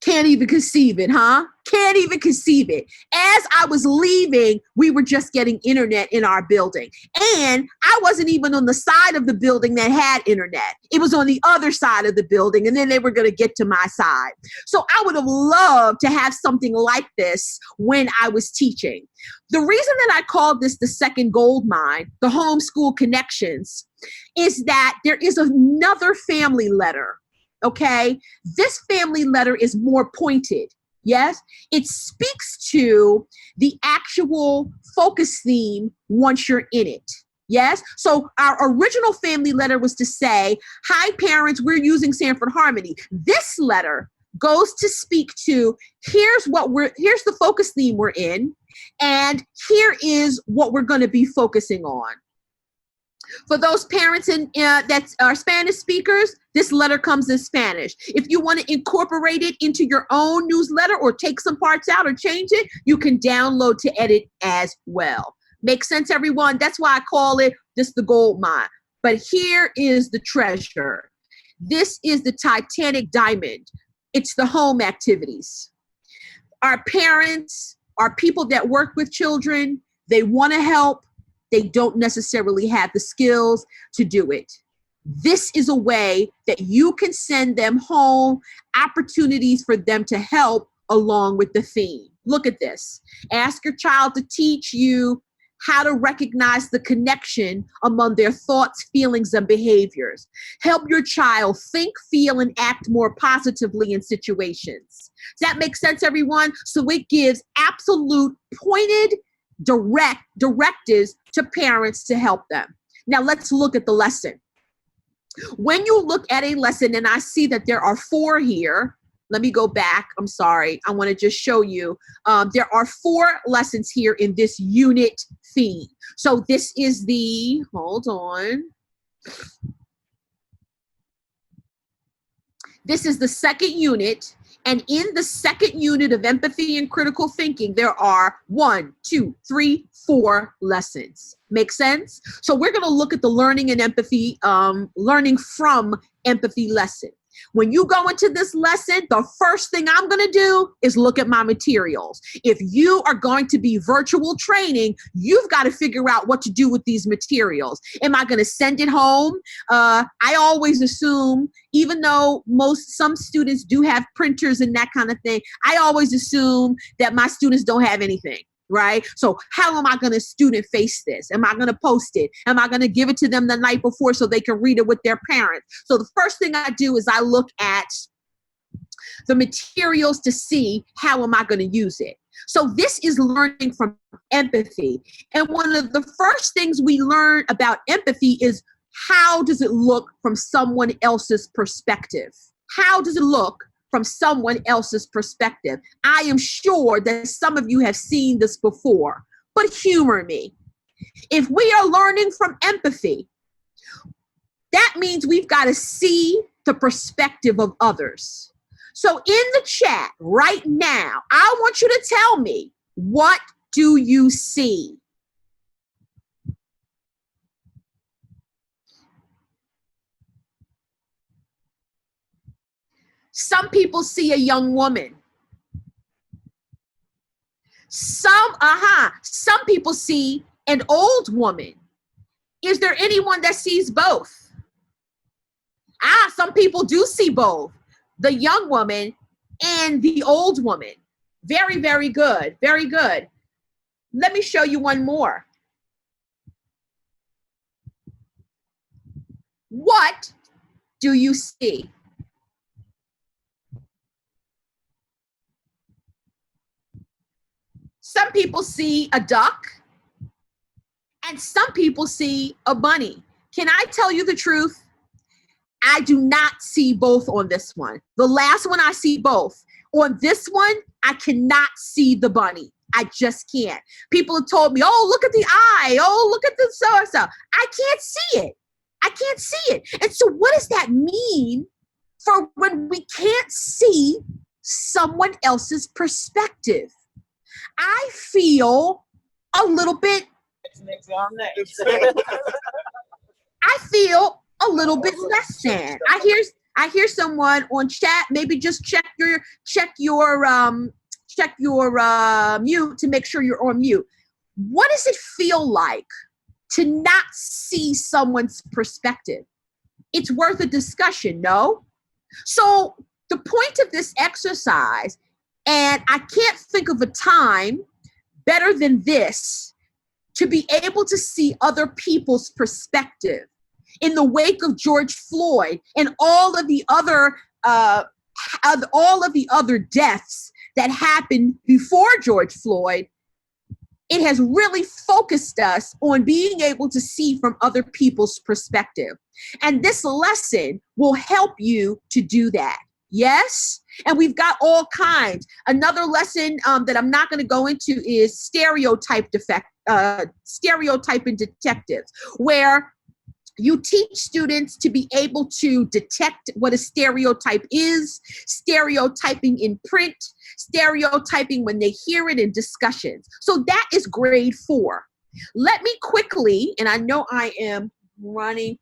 Can't even conceive it, huh? Can't even conceive it. As I was leaving, we were just getting internet in our building. And I wasn't even on the side of the building that had internet. It was on the other side of the building, and then they were going to get to my side. So I would have loved to have something like this when I was teaching. The reason that I called this the second gold mine, the homeschool connections, is that there is another family letter okay? This family letter is more pointed. Yes, it speaks to the actual focus theme once you're in it. Yes, so our original family letter was to say, hi parents, we're using Sanford Harmony. This letter goes to speak to, here's the focus theme we're in, and here is what we're going to be focusing on. For those parents that are Spanish speakers, this letter comes in Spanish. If you want to incorporate it into your own newsletter or take some parts out or change it, you can download to edit as well. Make sense, everyone? That's why I call it just the gold mine. But here is the treasure. This is the Titanic diamond. It's the home activities. Our parents, our people that work with children, they want to help. They don't necessarily have the skills to do it. This is a way that you can send them home, opportunities for them to help along with the theme. Look at this. Ask your child to teach you how to recognize the connection among their thoughts, feelings, and behaviors. Help your child think, feel, and act more positively in situations. Does that make sense, everyone? So it gives absolute pointed directives to parents to help them. Now let's look at the lesson. When you look at a lesson, and I see that there are 4 here. Let me go back. I'm sorry. I want to just show you. There are 4 lessons here in this unit theme. So this is the, hold on. This is the second unit. And in the second unit of empathy and critical thinking, there are 1, 2, 3, 4 lessons. Make sense? So we're going to look at the learning and empathy, learning from empathy lesson. When you go into this lesson, the first thing I'm going to do is look at my materials. If you are going to be virtual training, you've got to figure out what to do with these materials. Am I going to send it home? I always assume, even though some students do have printers and that kind of thing, I always assume that my students don't have anything. Right? So how am I going to student face this? Am I going to post it? Am I going to give it to them the night before so they can read it with their parents? So the first thing I do is I look at the materials to see how am I going to use it. So this is learning from empathy. And one of the first things we learn about empathy is, how does it look from someone else's perspective? How does it look from someone else's perspective? I am sure that some of you have seen this before, but humor me. If we are learning from empathy, that means we've got to see the perspective of others. So in the chat right now, I want you to tell me, what do you see? Some people see a young woman. Some people see an old woman. Is there anyone that sees both? Some people do see both, the young woman and the old woman. Very, very good. Very good. Let me show you one more. What do you see? Some people see a duck, and some people see a bunny. Can I tell you the truth? I do not see both on this one. The last one, I see both. On this one, I cannot see the bunny. I just can't. People have told me, oh, look at the eye. Oh, look at the so-and-so. I can't see it. I can't see it. And so what does that mean for when we can't see someone else's perspective? I feel a little bit, I feel a little bit less than. I hear someone on chat, maybe just check your mute to make sure you're on mute. What does it feel like to not see someone's perspective? It's worth a discussion, no? So the point of this exercise, and I can't think of a time better than this to be able to see other people's perspective. In the wake of George Floyd and all of the other all of the other deaths that happened before George Floyd, it has really focused us on being able to see from other people's perspective. And this lesson will help you to do that. Yes? And we've got all kinds. Another lesson that I'm not going to go into is stereotyping detectives, where you teach students to be able to detect what a stereotype is, stereotyping in print, stereotyping when they hear it in discussions. So that is grade 4. Let me quickly, and I know I am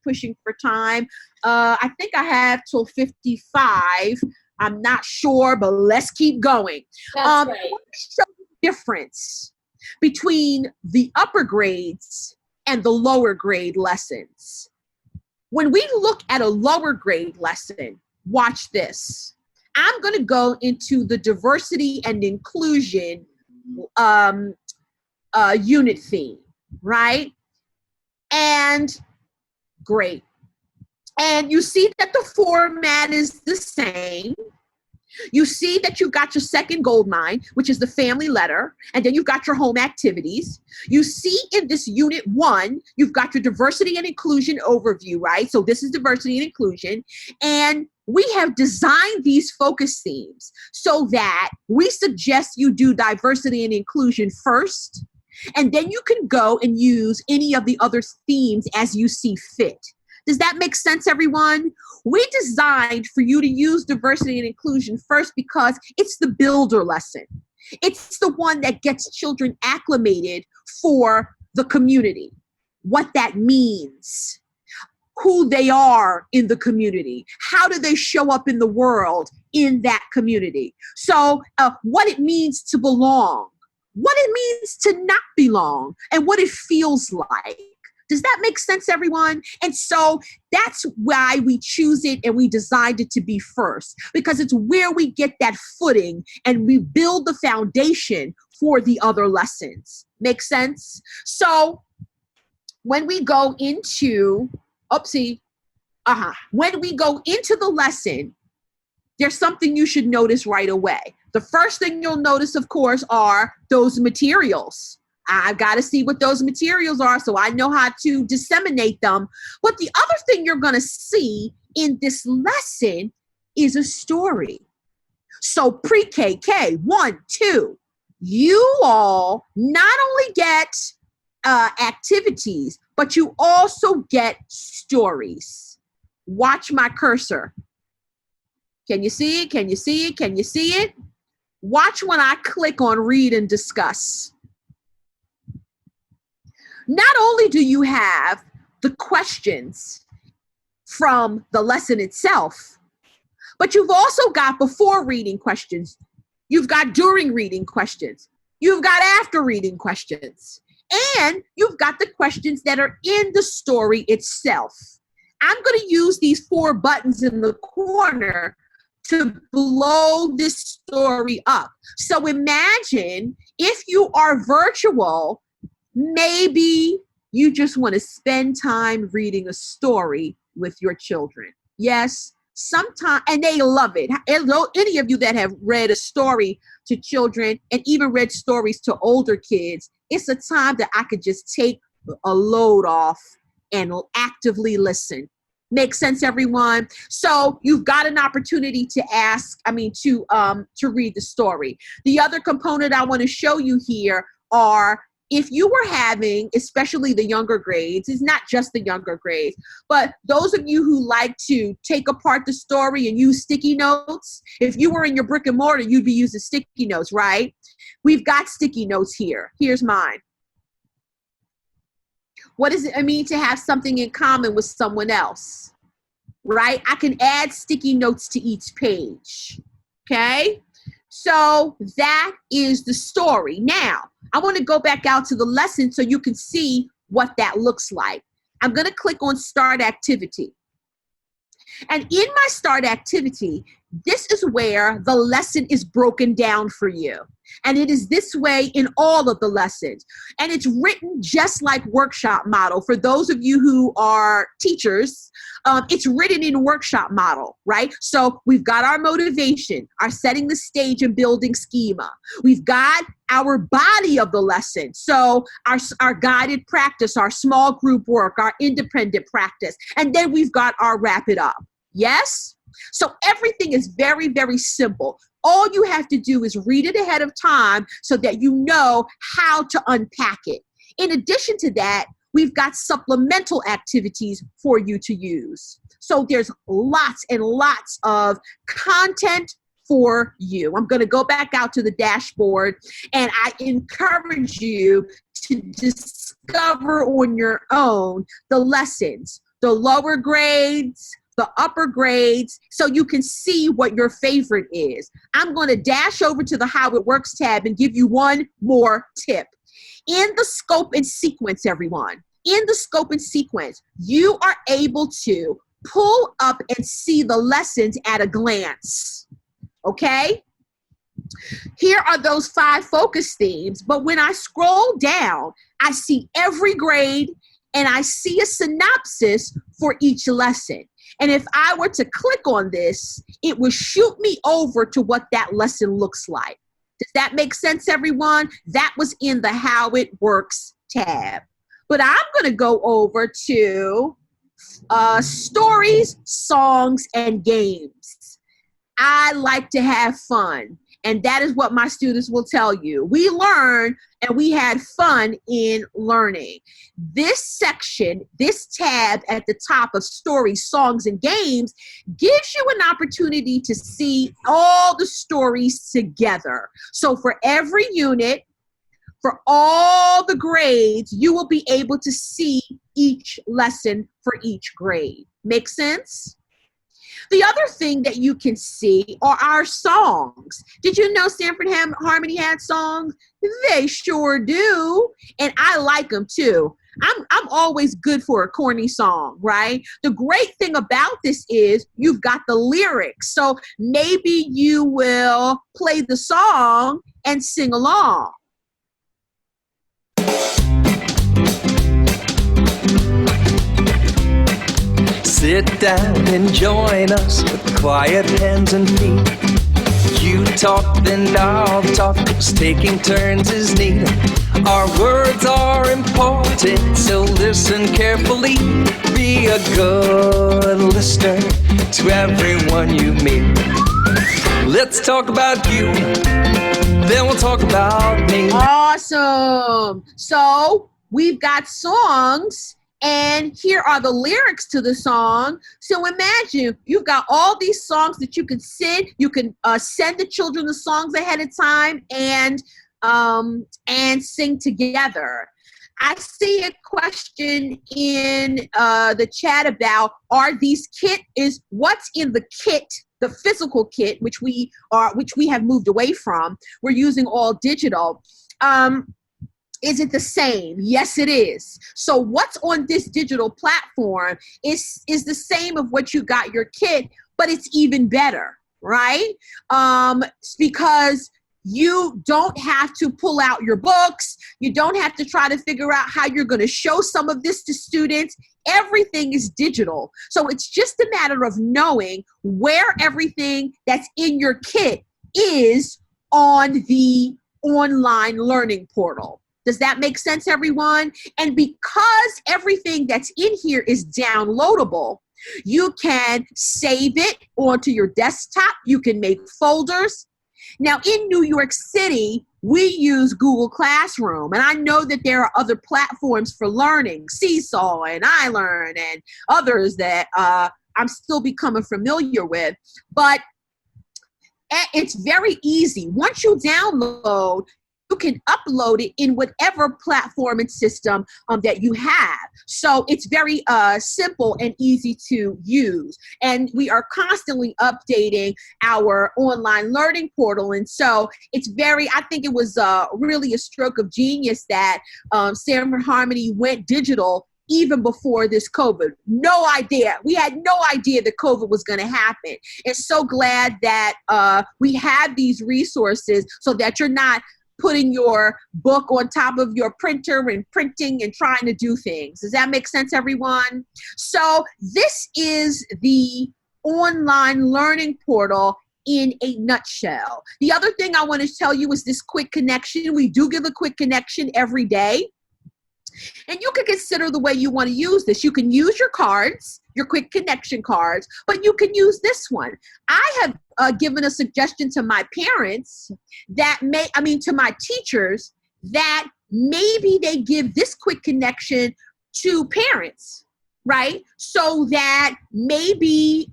pushing for time. I think I have till 55. I'm not sure, but let's keep going. That's right. Show the difference between the upper grades and the lower grade lessons. When we look at a lower grade lesson, watch this. I'm going to go into the diversity and inclusion unit theme, right? And great. And you see that the format is the same. You see that you've got your second gold mine, which is the family letter, and then you've got your home activities. You see in this unit 1, you've got your diversity and inclusion overview, right? So this is diversity and inclusion. And we have designed these focus themes so that we suggest you do diversity and inclusion first, and then you can go and use any of the other themes as you see fit. Does that make sense, everyone? We designed for you to use diversity and inclusion first because it's the builder lesson. It's the one that gets children acclimated for the community, what that means, who they are in the community, how do they show up in the world in that community. So what it means to belong, what it means to not belong, and what it feels like. Does that make sense, everyone? And so that's why we choose it and we designed it to be first, because it's where we get that footing and we build the foundation for the other lessons. Make sense? So when we go into, when we go into the lesson, there's something you should notice right away. The first thing you'll notice, of course, are those materials. I've got to see what those materials are so I know how to disseminate them. But the other thing you're going to see in this lesson is a story. So pre-KK, 1, 2, you all not only get activities, but you also get stories. Watch my cursor. Can you see it? Can you see it? Can you see it? Watch when I click on read and discuss. Not only do you have the questions from the lesson itself, but you've also got before reading questions. You've got during reading questions. You've got after reading questions. And you've got the questions that are in the story itself. I'm going to use these 4 buttons in the corner to blow this story up. So imagine if you are virtual, maybe you just want to spend time reading a story with your children. Yes, sometimes, and they love it. Any of you that have read a story to children and even read stories to older kids, it's a time that I could just take a load off and actively listen. Make sense, everyone? So you've got an opportunity to read the story. The other component I want to show you here are, if you were having, especially the younger grades, it's not just the younger grades, but those of you who like to take apart the story and use sticky notes, if you were in your brick and mortar, you'd be using sticky notes, right? We've got sticky notes here. Here's mine. What does it mean to have something in common with someone else, right? I can add sticky notes to each page, okay? So that is the story. Now, I want to go back out to the lesson so you can see what that looks like. I'm going to click on Start Activity. And in my Start Activity, this is where the lesson is broken down for you. And it is this way in all of the lessons. And it's written just like workshop model. For those of you who are teachers, it's written in workshop model, right? So we've got our motivation, our setting the stage and building schema. We've got our body of the lesson. So our guided practice, our small group work, our independent practice. And then we've got our wrap it up. Yes? So everything is very, very simple. All you have to do is read it ahead of time so that you know how to unpack it. In addition to that, we've got supplemental activities for you to use. So there's lots and lots of content for you. I'm going to go back out to the dashboard, and I encourage you to discover on your own the lessons, the lower grades, the upper grades, so you can see what your favorite is. I'm going to dash over to the How It Works tab and give you one more tip. In the scope and sequence, everyone, in the scope and sequence, you are able to pull up and see the lessons at a glance. Okay? Here are those 5 focus themes, but when I scroll down, I see every grade and I see a synopsis for each lesson. And if I were to click on this, it would shoot me over to what that lesson looks like. Does that make sense, everyone? That was in the How It Works tab. But I'm going to go over to stories, songs, and games. I like to have fun. And that is what my students will tell you. We learn and we had fun in learning. This section, this tab at the top of stories, songs, and games gives you an opportunity to see all the stories together. So for every unit, for all the grades, you will be able to see each lesson for each grade. Make sense? The other thing that you can see are our songs. Did you know Sanford Harmony had songs? They sure do. And I like them too. I'm always good for a corny song, right? The great thing about this is you've got the lyrics. So maybe you will play the song and sing along. Sit down and join us with quiet hands and feet. You talk, then I'll talk, 'cause taking turns is needed. Our words are important, so listen carefully. Be a good listener to everyone you meet. Let's talk about you, then we'll talk about me. Awesome. So we've got songs. And here are the lyrics to the song. So imagine you've got all these songs that you can sing. You can send the children the songs ahead of time and sing together. I see a question in the chat about what's in the kit, the physical kit, which we have moved away from. We're using all digital. Is it the same? Yes, it is. So what's on this digital platform is the same of what you got your kit, but it's even better, right? Because you don't have to pull out your books. You don't have to try to figure out how you're going to show some of this to students. Everything is digital. So it's just a matter of knowing where everything that's in your kit is on the online learning portal. Does that make sense, everyone? And because everything that's in here is downloadable, you can save it onto your desktop. You can make folders. Now, in New York City, we use Google Classroom, and I know that there are other platforms for learning, Seesaw and iLearn and others that I'm still becoming familiar with, but it's very easy. Once you download, you can upload it in whatever platform and system that you have. So it's very simple and easy to use. And we are constantly updating our online learning portal. And so I think it was really a stroke of genius that Sanford Harmony went digital even before this COVID. No idea. We had no idea that COVID was going to happen. And so glad that we have these resources so that you're not putting your book on top of your printer and printing and trying to do things. Does that make sense, everyone? So this is the online learning portal in a nutshell. The other thing I want to tell you is this quick connection. We do give a quick connection every day. And you can consider the way you want to use this. You can use your cards, your quick connection cards, but you can use this one. I have given a suggestion to my parents to my teachers, that maybe they give this quick connection to parents, right? So that maybe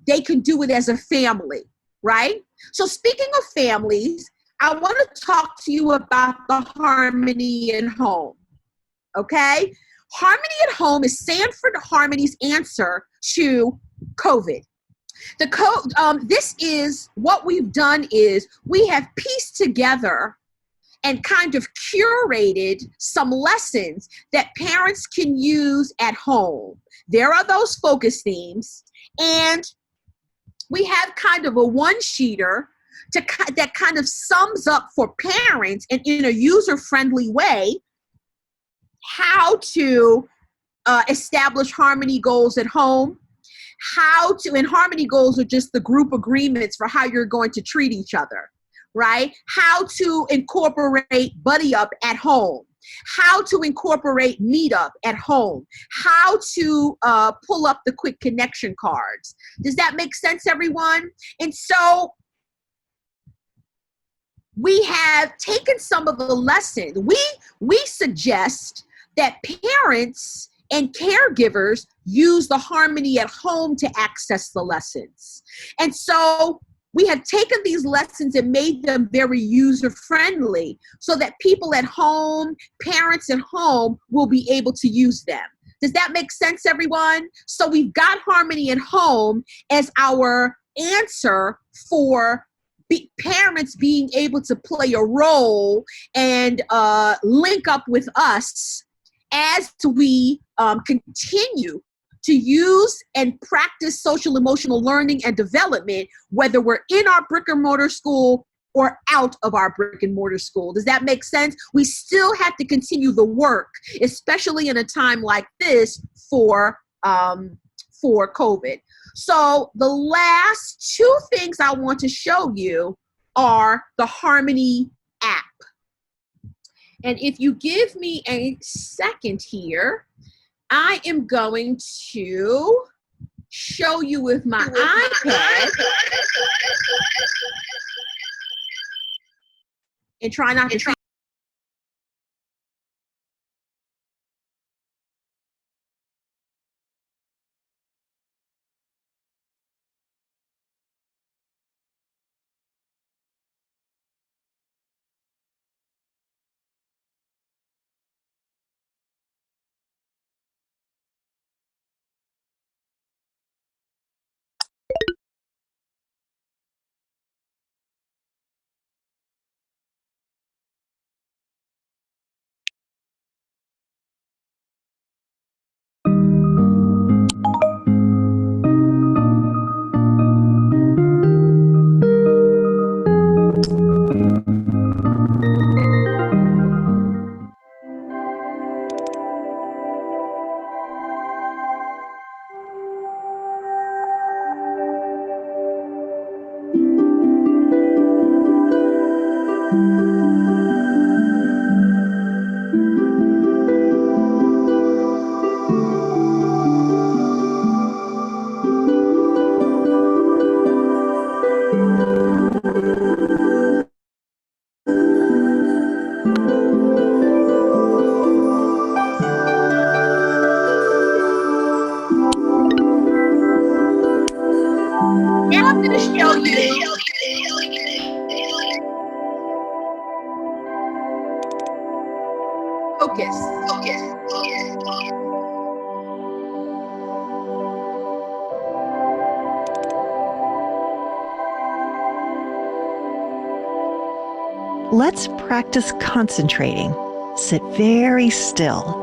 they can do it as a family, right? So speaking of families, I want to talk to you about the Harmony at Home. Okay? Harmony at Home is Sanford Harmony's answer to COVID. This is what we've done is we have pieced together and kind of curated some lessons that parents can use at home. There are those focus themes, and we have kind of a one-sheeter that kind of sums up for parents and in a user-friendly way how to establish harmony goals at home, and harmony goals are just the group agreements for how you're going to treat each other, right? How to incorporate buddy up at home, how to incorporate meetup at home, how to pull up the quick connection cards. Does that make sense, everyone? And so we have taken some of the lessons. We suggest that parents and caregivers use the Harmony at Home to access the lessons. And so we have taken these lessons and made them very user-friendly so that people at home, parents at home, will be able to use them. Does that make sense, everyone? So we've got Harmony at Home as our answer for parents being able to play a role and link up with us as we continue to use and practice social emotional learning and development, whether we're in our brick and mortar school or out of our brick and mortar school. Does that make sense? We still have to continue the work, especially in a time like this for COVID. So the last two things I want to show you are the Harmony app. And if you give me a second here, I am going to show you with my iPad and try not to show you. Focus. Let's practice concentrating. Sit very still.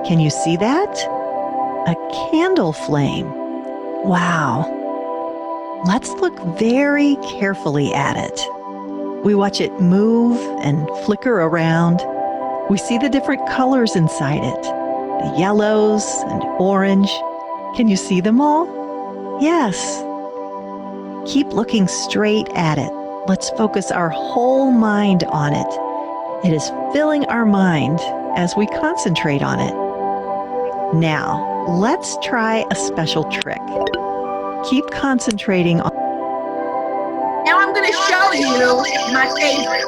Can you see that? A candle flame. Wow. Let's look very carefully at it. We watch it move and flicker around. We see the different colors inside it, the yellows and orange. Can you see them all? Yes. Keep looking straight at it. Let's focus our whole mind on it. It is filling our mind as we concentrate on it. Now, let's try a special trick. Keep concentrating on. Now I'm going to show you my favorite.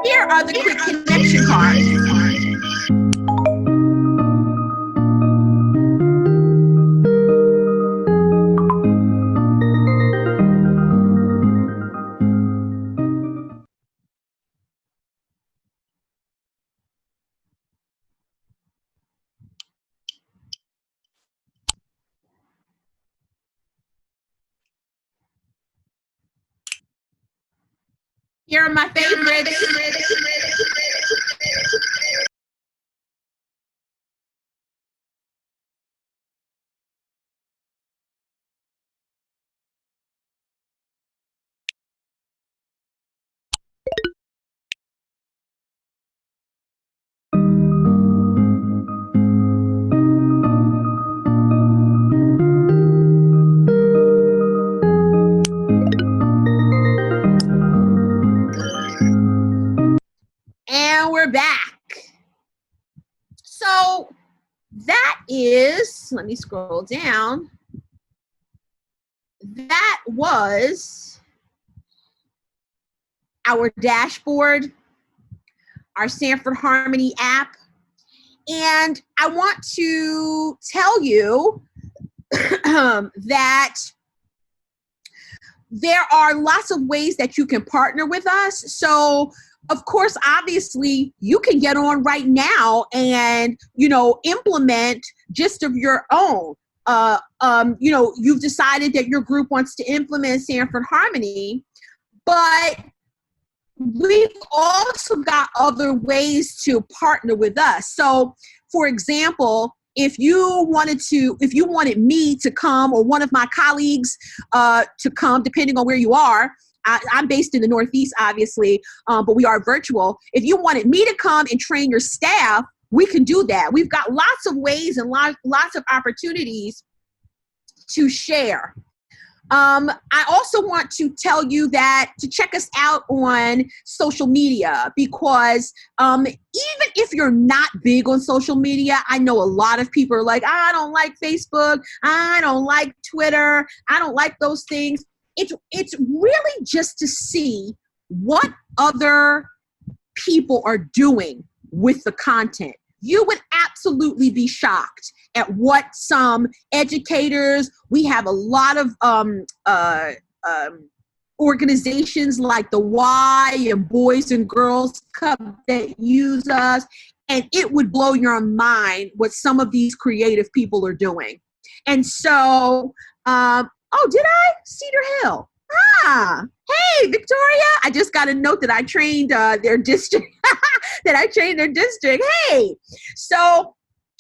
Here are the quick connection cards. Here are my favorites. And we're back. So that is, let me scroll down. That was our dashboard, our Sanford Harmony app. And I want to tell you that there are lots of ways that you can partner with us. So of course, obviously, you can get on right now and, implement just of your own. You've decided that your group wants to implement Sanford Harmony, but we've also got other ways to partner with us. So, for example, if you wanted me to come or one of my colleagues to come, depending on where you are, I'm based in the Northeast, obviously, but we are virtual. If you wanted me to come and train your staff, we can do that. We've got lots of ways and lots of opportunities to share. I also want to tell you that to check us out on social media, because even if you're not big on social media, I know a lot of people are like, I don't like Facebook, I don't like Twitter, I don't like those things. It's really just to see what other people are doing with the content. You would absolutely be shocked at what some educators, we have a lot of organizations like the Y and Boys and Girls Cup that use us, and it would blow your mind what some of these creative people are doing. And so, oh, did I? Cedar Hill. Hey, Victoria. I just got a note that I trained their district, Hey, so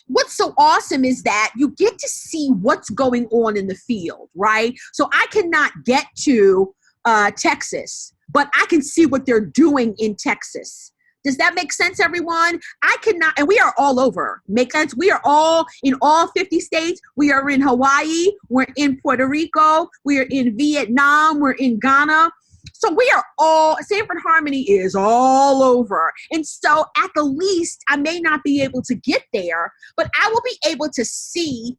what's so awesome is that you get to see what's going on in the field, right? So I cannot get to Texas, but I can see what they're doing in Texas. Does that make sense, everyone? I cannot, and we are all over. Make sense? We are all in all 50 states. We are in Hawaii. We're in Puerto Rico. We are in Vietnam. We're in Ghana. So we are all, Sanford Harmony is all over. And so at the least, I may not be able to get there, but I will be able to see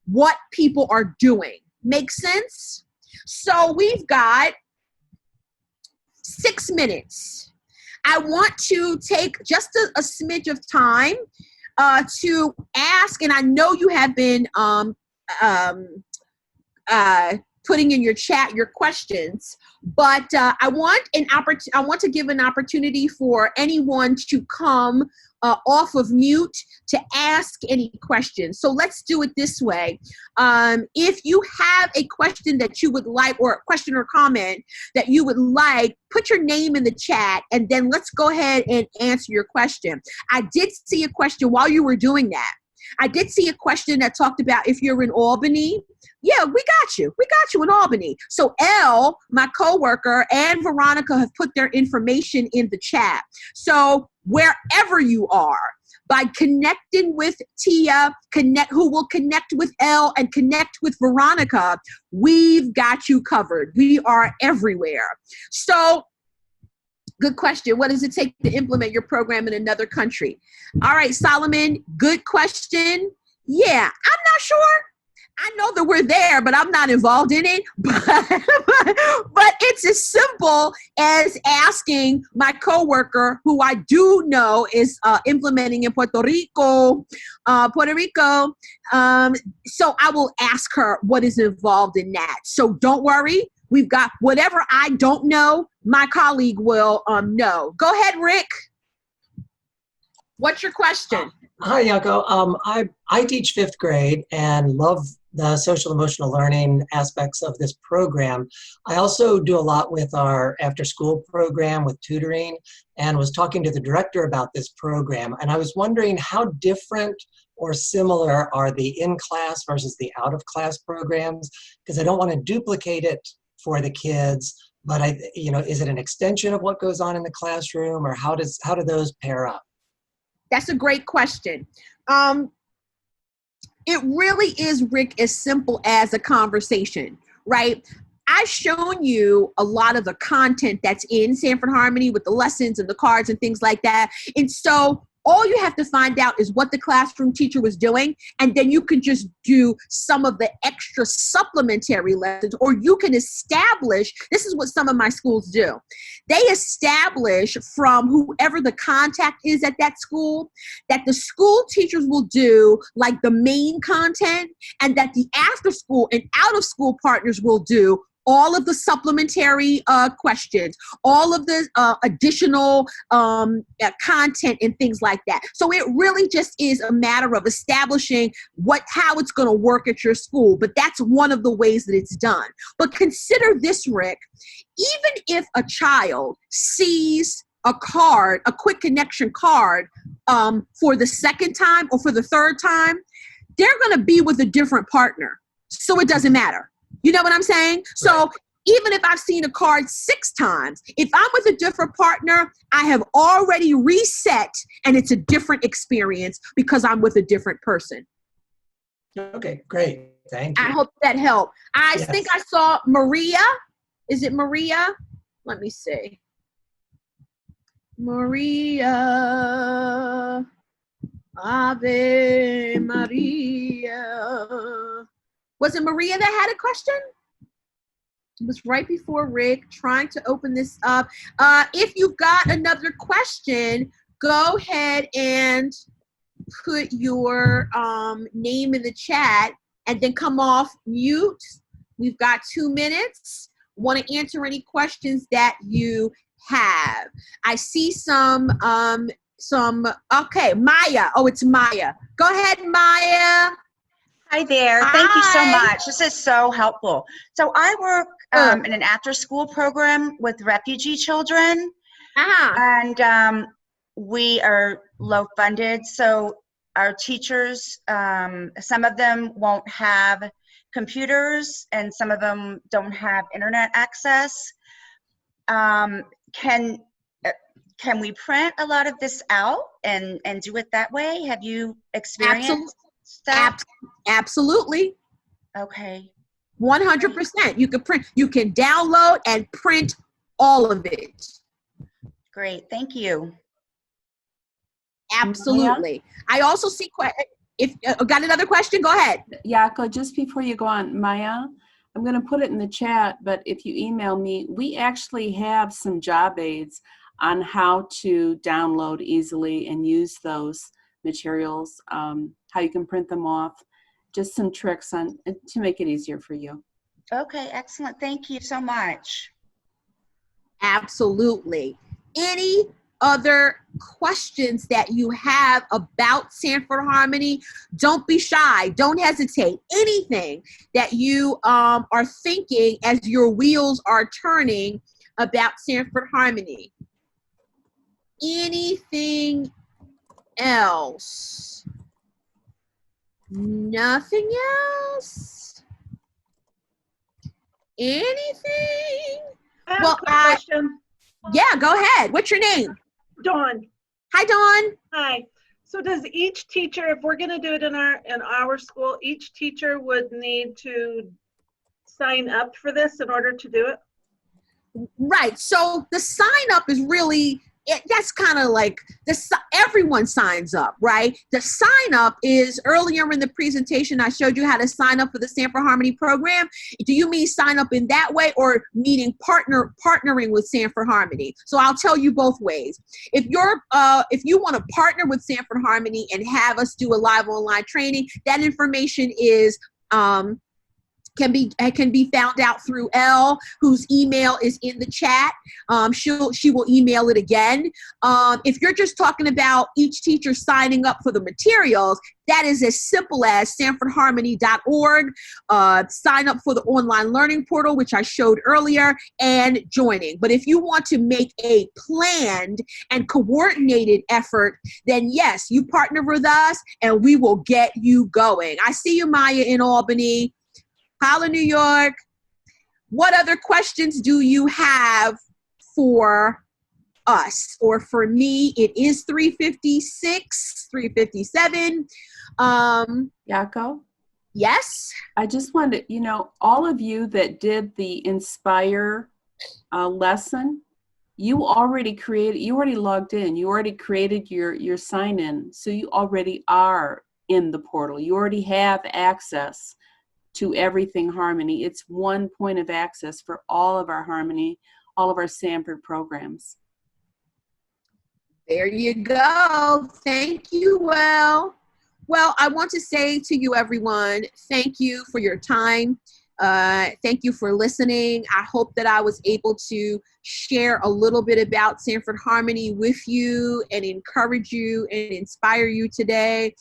what people are doing. Make sense? So we've got 6 minutes. I want to take just a smidge of time to ask, and I know you have been putting in your chat your questions, but I want to give an opportunity for anyone to come off of mute to ask any questions. So let's do it this way. If you have a question that you would like, or a question or comment that you would like, put your name in the chat, and then let's go ahead and answer your question. I did see a question while you were doing that. I did see a question that talked about if you're in Albany. Yeah, we got you. We got you in Albany. So Elle, my coworker, and Veronica have put their information in the chat. So wherever you are, by connecting with Tia, who will connect with Elle and connect with Veronica, we've got you covered. We are everywhere. So good question. What does it take to implement your program in another country? All right, Solomon, good question. Yeah, I'm not sure. I know that we're there, but I'm not involved in it. But it's as simple as asking my coworker, who I do know is implementing in Puerto Rico. So I will ask her what is involved in that. So don't worry. We've got whatever I don't know, my colleague will know. Go ahead, Rick. What's your question? Hi, Yako. I teach 5th grade and love the social emotional learning aspects of this program. I also do a lot with our after school program with tutoring, and was talking to the director about this program. And I was wondering how different or similar are the in-class versus the out-of-class programs? Because I don't want to duplicate it for the kids, but is it an extension of what goes on in the classroom, or how do those pair up? That's a great question. It really is, Rick, as simple as a conversation, right? I've shown you a lot of the content that's in Sanford Harmony with the lessons and the cards and things like that. And so all you have to find out is what the classroom teacher was doing, and then you can just do some of the extra supplementary lessons, or you can establish, this is what some of my schools do. They establish from whoever the contact is at that school, that the school teachers will do like the main content, and that the after school and out of school partners will do all of the supplementary questions, all of the additional content and things like that. So it really just is a matter of establishing how it's going to work at your school. But that's one of the ways that it's done. But consider this, Rick, even if a child sees a card, a quick connection card, for the second time or for the third time, they're going to be with a different partner. So it doesn't matter. You know what I'm saying? So right. Even if I've seen a card 6 times, if I'm with a different partner, I have already reset, and it's a different experience because I'm with a different person. Okay, great. Thank you. I hope that helped. I Yes. think I saw Maria. Is it Maria? Let me see. Maria. Ave Maria. Was it Maria that had a question? It was right before Rick, trying to open this up. If you've got another question, go ahead and put your name in the chat and then come off mute. We've got 2 minutes. Want to answer any questions that you have. I see some, okay, Maya. Oh, it's Maya. Go ahead, Maya. Hi there. Thank you so much. This is so helpful. So I work in an after-school program with refugee children, and we are low-funded. So our teachers, some of them won't have computers, and some of them don't have internet access. Can we print a lot of this out and do it that way? Have you experienced that? Absolutely. Okay. 100%. You can print, you can download and print all of it. Great, thank you. Absolutely. I also see, if got another question, go ahead. Yako, just before you go on, Maya, I'm going to put it in the chat, but if you email me, we actually have some job aids on how to download easily and use those materials, how you can print them off, just some tricks on to make it easier for you. Okay, excellent. Thank you so much. Absolutely. Any other questions that you have about Sanford Harmony? Don't be shy. Don't hesitate. Anything that you are thinking as your wheels are turning about Sanford Harmony? Anything else? Nothing else? Anything? Well, question. Yeah, go ahead. What's your name? Dawn. Hi, Dawn. Hi. So does each teacher, if we're going to do it in our school, each teacher would need to sign up for this in order to do it? Right. So the sign up is really, that's kind of like everyone signs up, right? The sign up is earlier in the presentation. I showed you how to sign up for the Sanford Harmony program. Do you mean sign up in that way, or meaning partnering with Sanford Harmony? So I'll tell you both ways. If you want to partner with Sanford Harmony and have us do a live online training, that information is can be found out through Elle, whose email is in the chat. She will email it again. If you're just talking about each teacher signing up for the materials, that is as simple as sanfordharmony.org, sign up for the online learning portal, which I showed earlier, and joining. But if you want to make a planned and coordinated effort, then yes, you partner with us and we will get you going. I see you, Maya, in Albany. Holla, New York. What other questions do you have for us or for me? It is 3:56, 3:57. Yako? Yes? I just wanted, all of you that did the Inspire lesson, you already logged in. You already created your sign-in. So you already are in the portal. You already have access to everything Harmony. It's one point of access for all of our Harmony, all of our Sanford programs. There you go. Thank you, Well, I want to say to you, everyone, thank you for your time. Thank you for listening. I hope that I was able to share a little bit about Sanford Harmony with you and encourage you and inspire you today.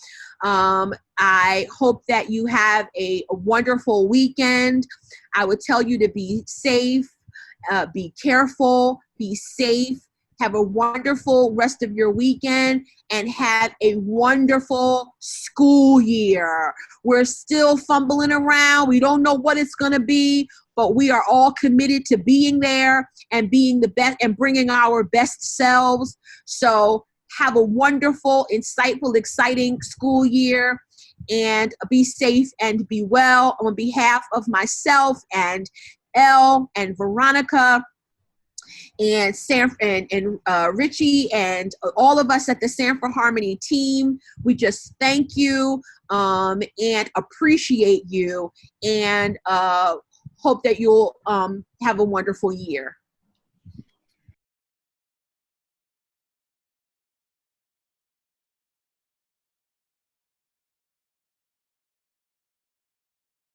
I hope that you have a wonderful weekend. I would tell you to be safe, be careful, be safe. Have a wonderful rest of your weekend and have a wonderful school year. We're still fumbling around. We don't know what it's going to be, but we are all committed to being there and being the best and bringing our best selves. So have a wonderful, insightful, exciting school year and be safe and be well. On behalf of myself and Elle and Veronica, and Sanford and Richie and all of us at the Sanford Harmony team, we just thank you and appreciate you and hope that you'll have a wonderful year.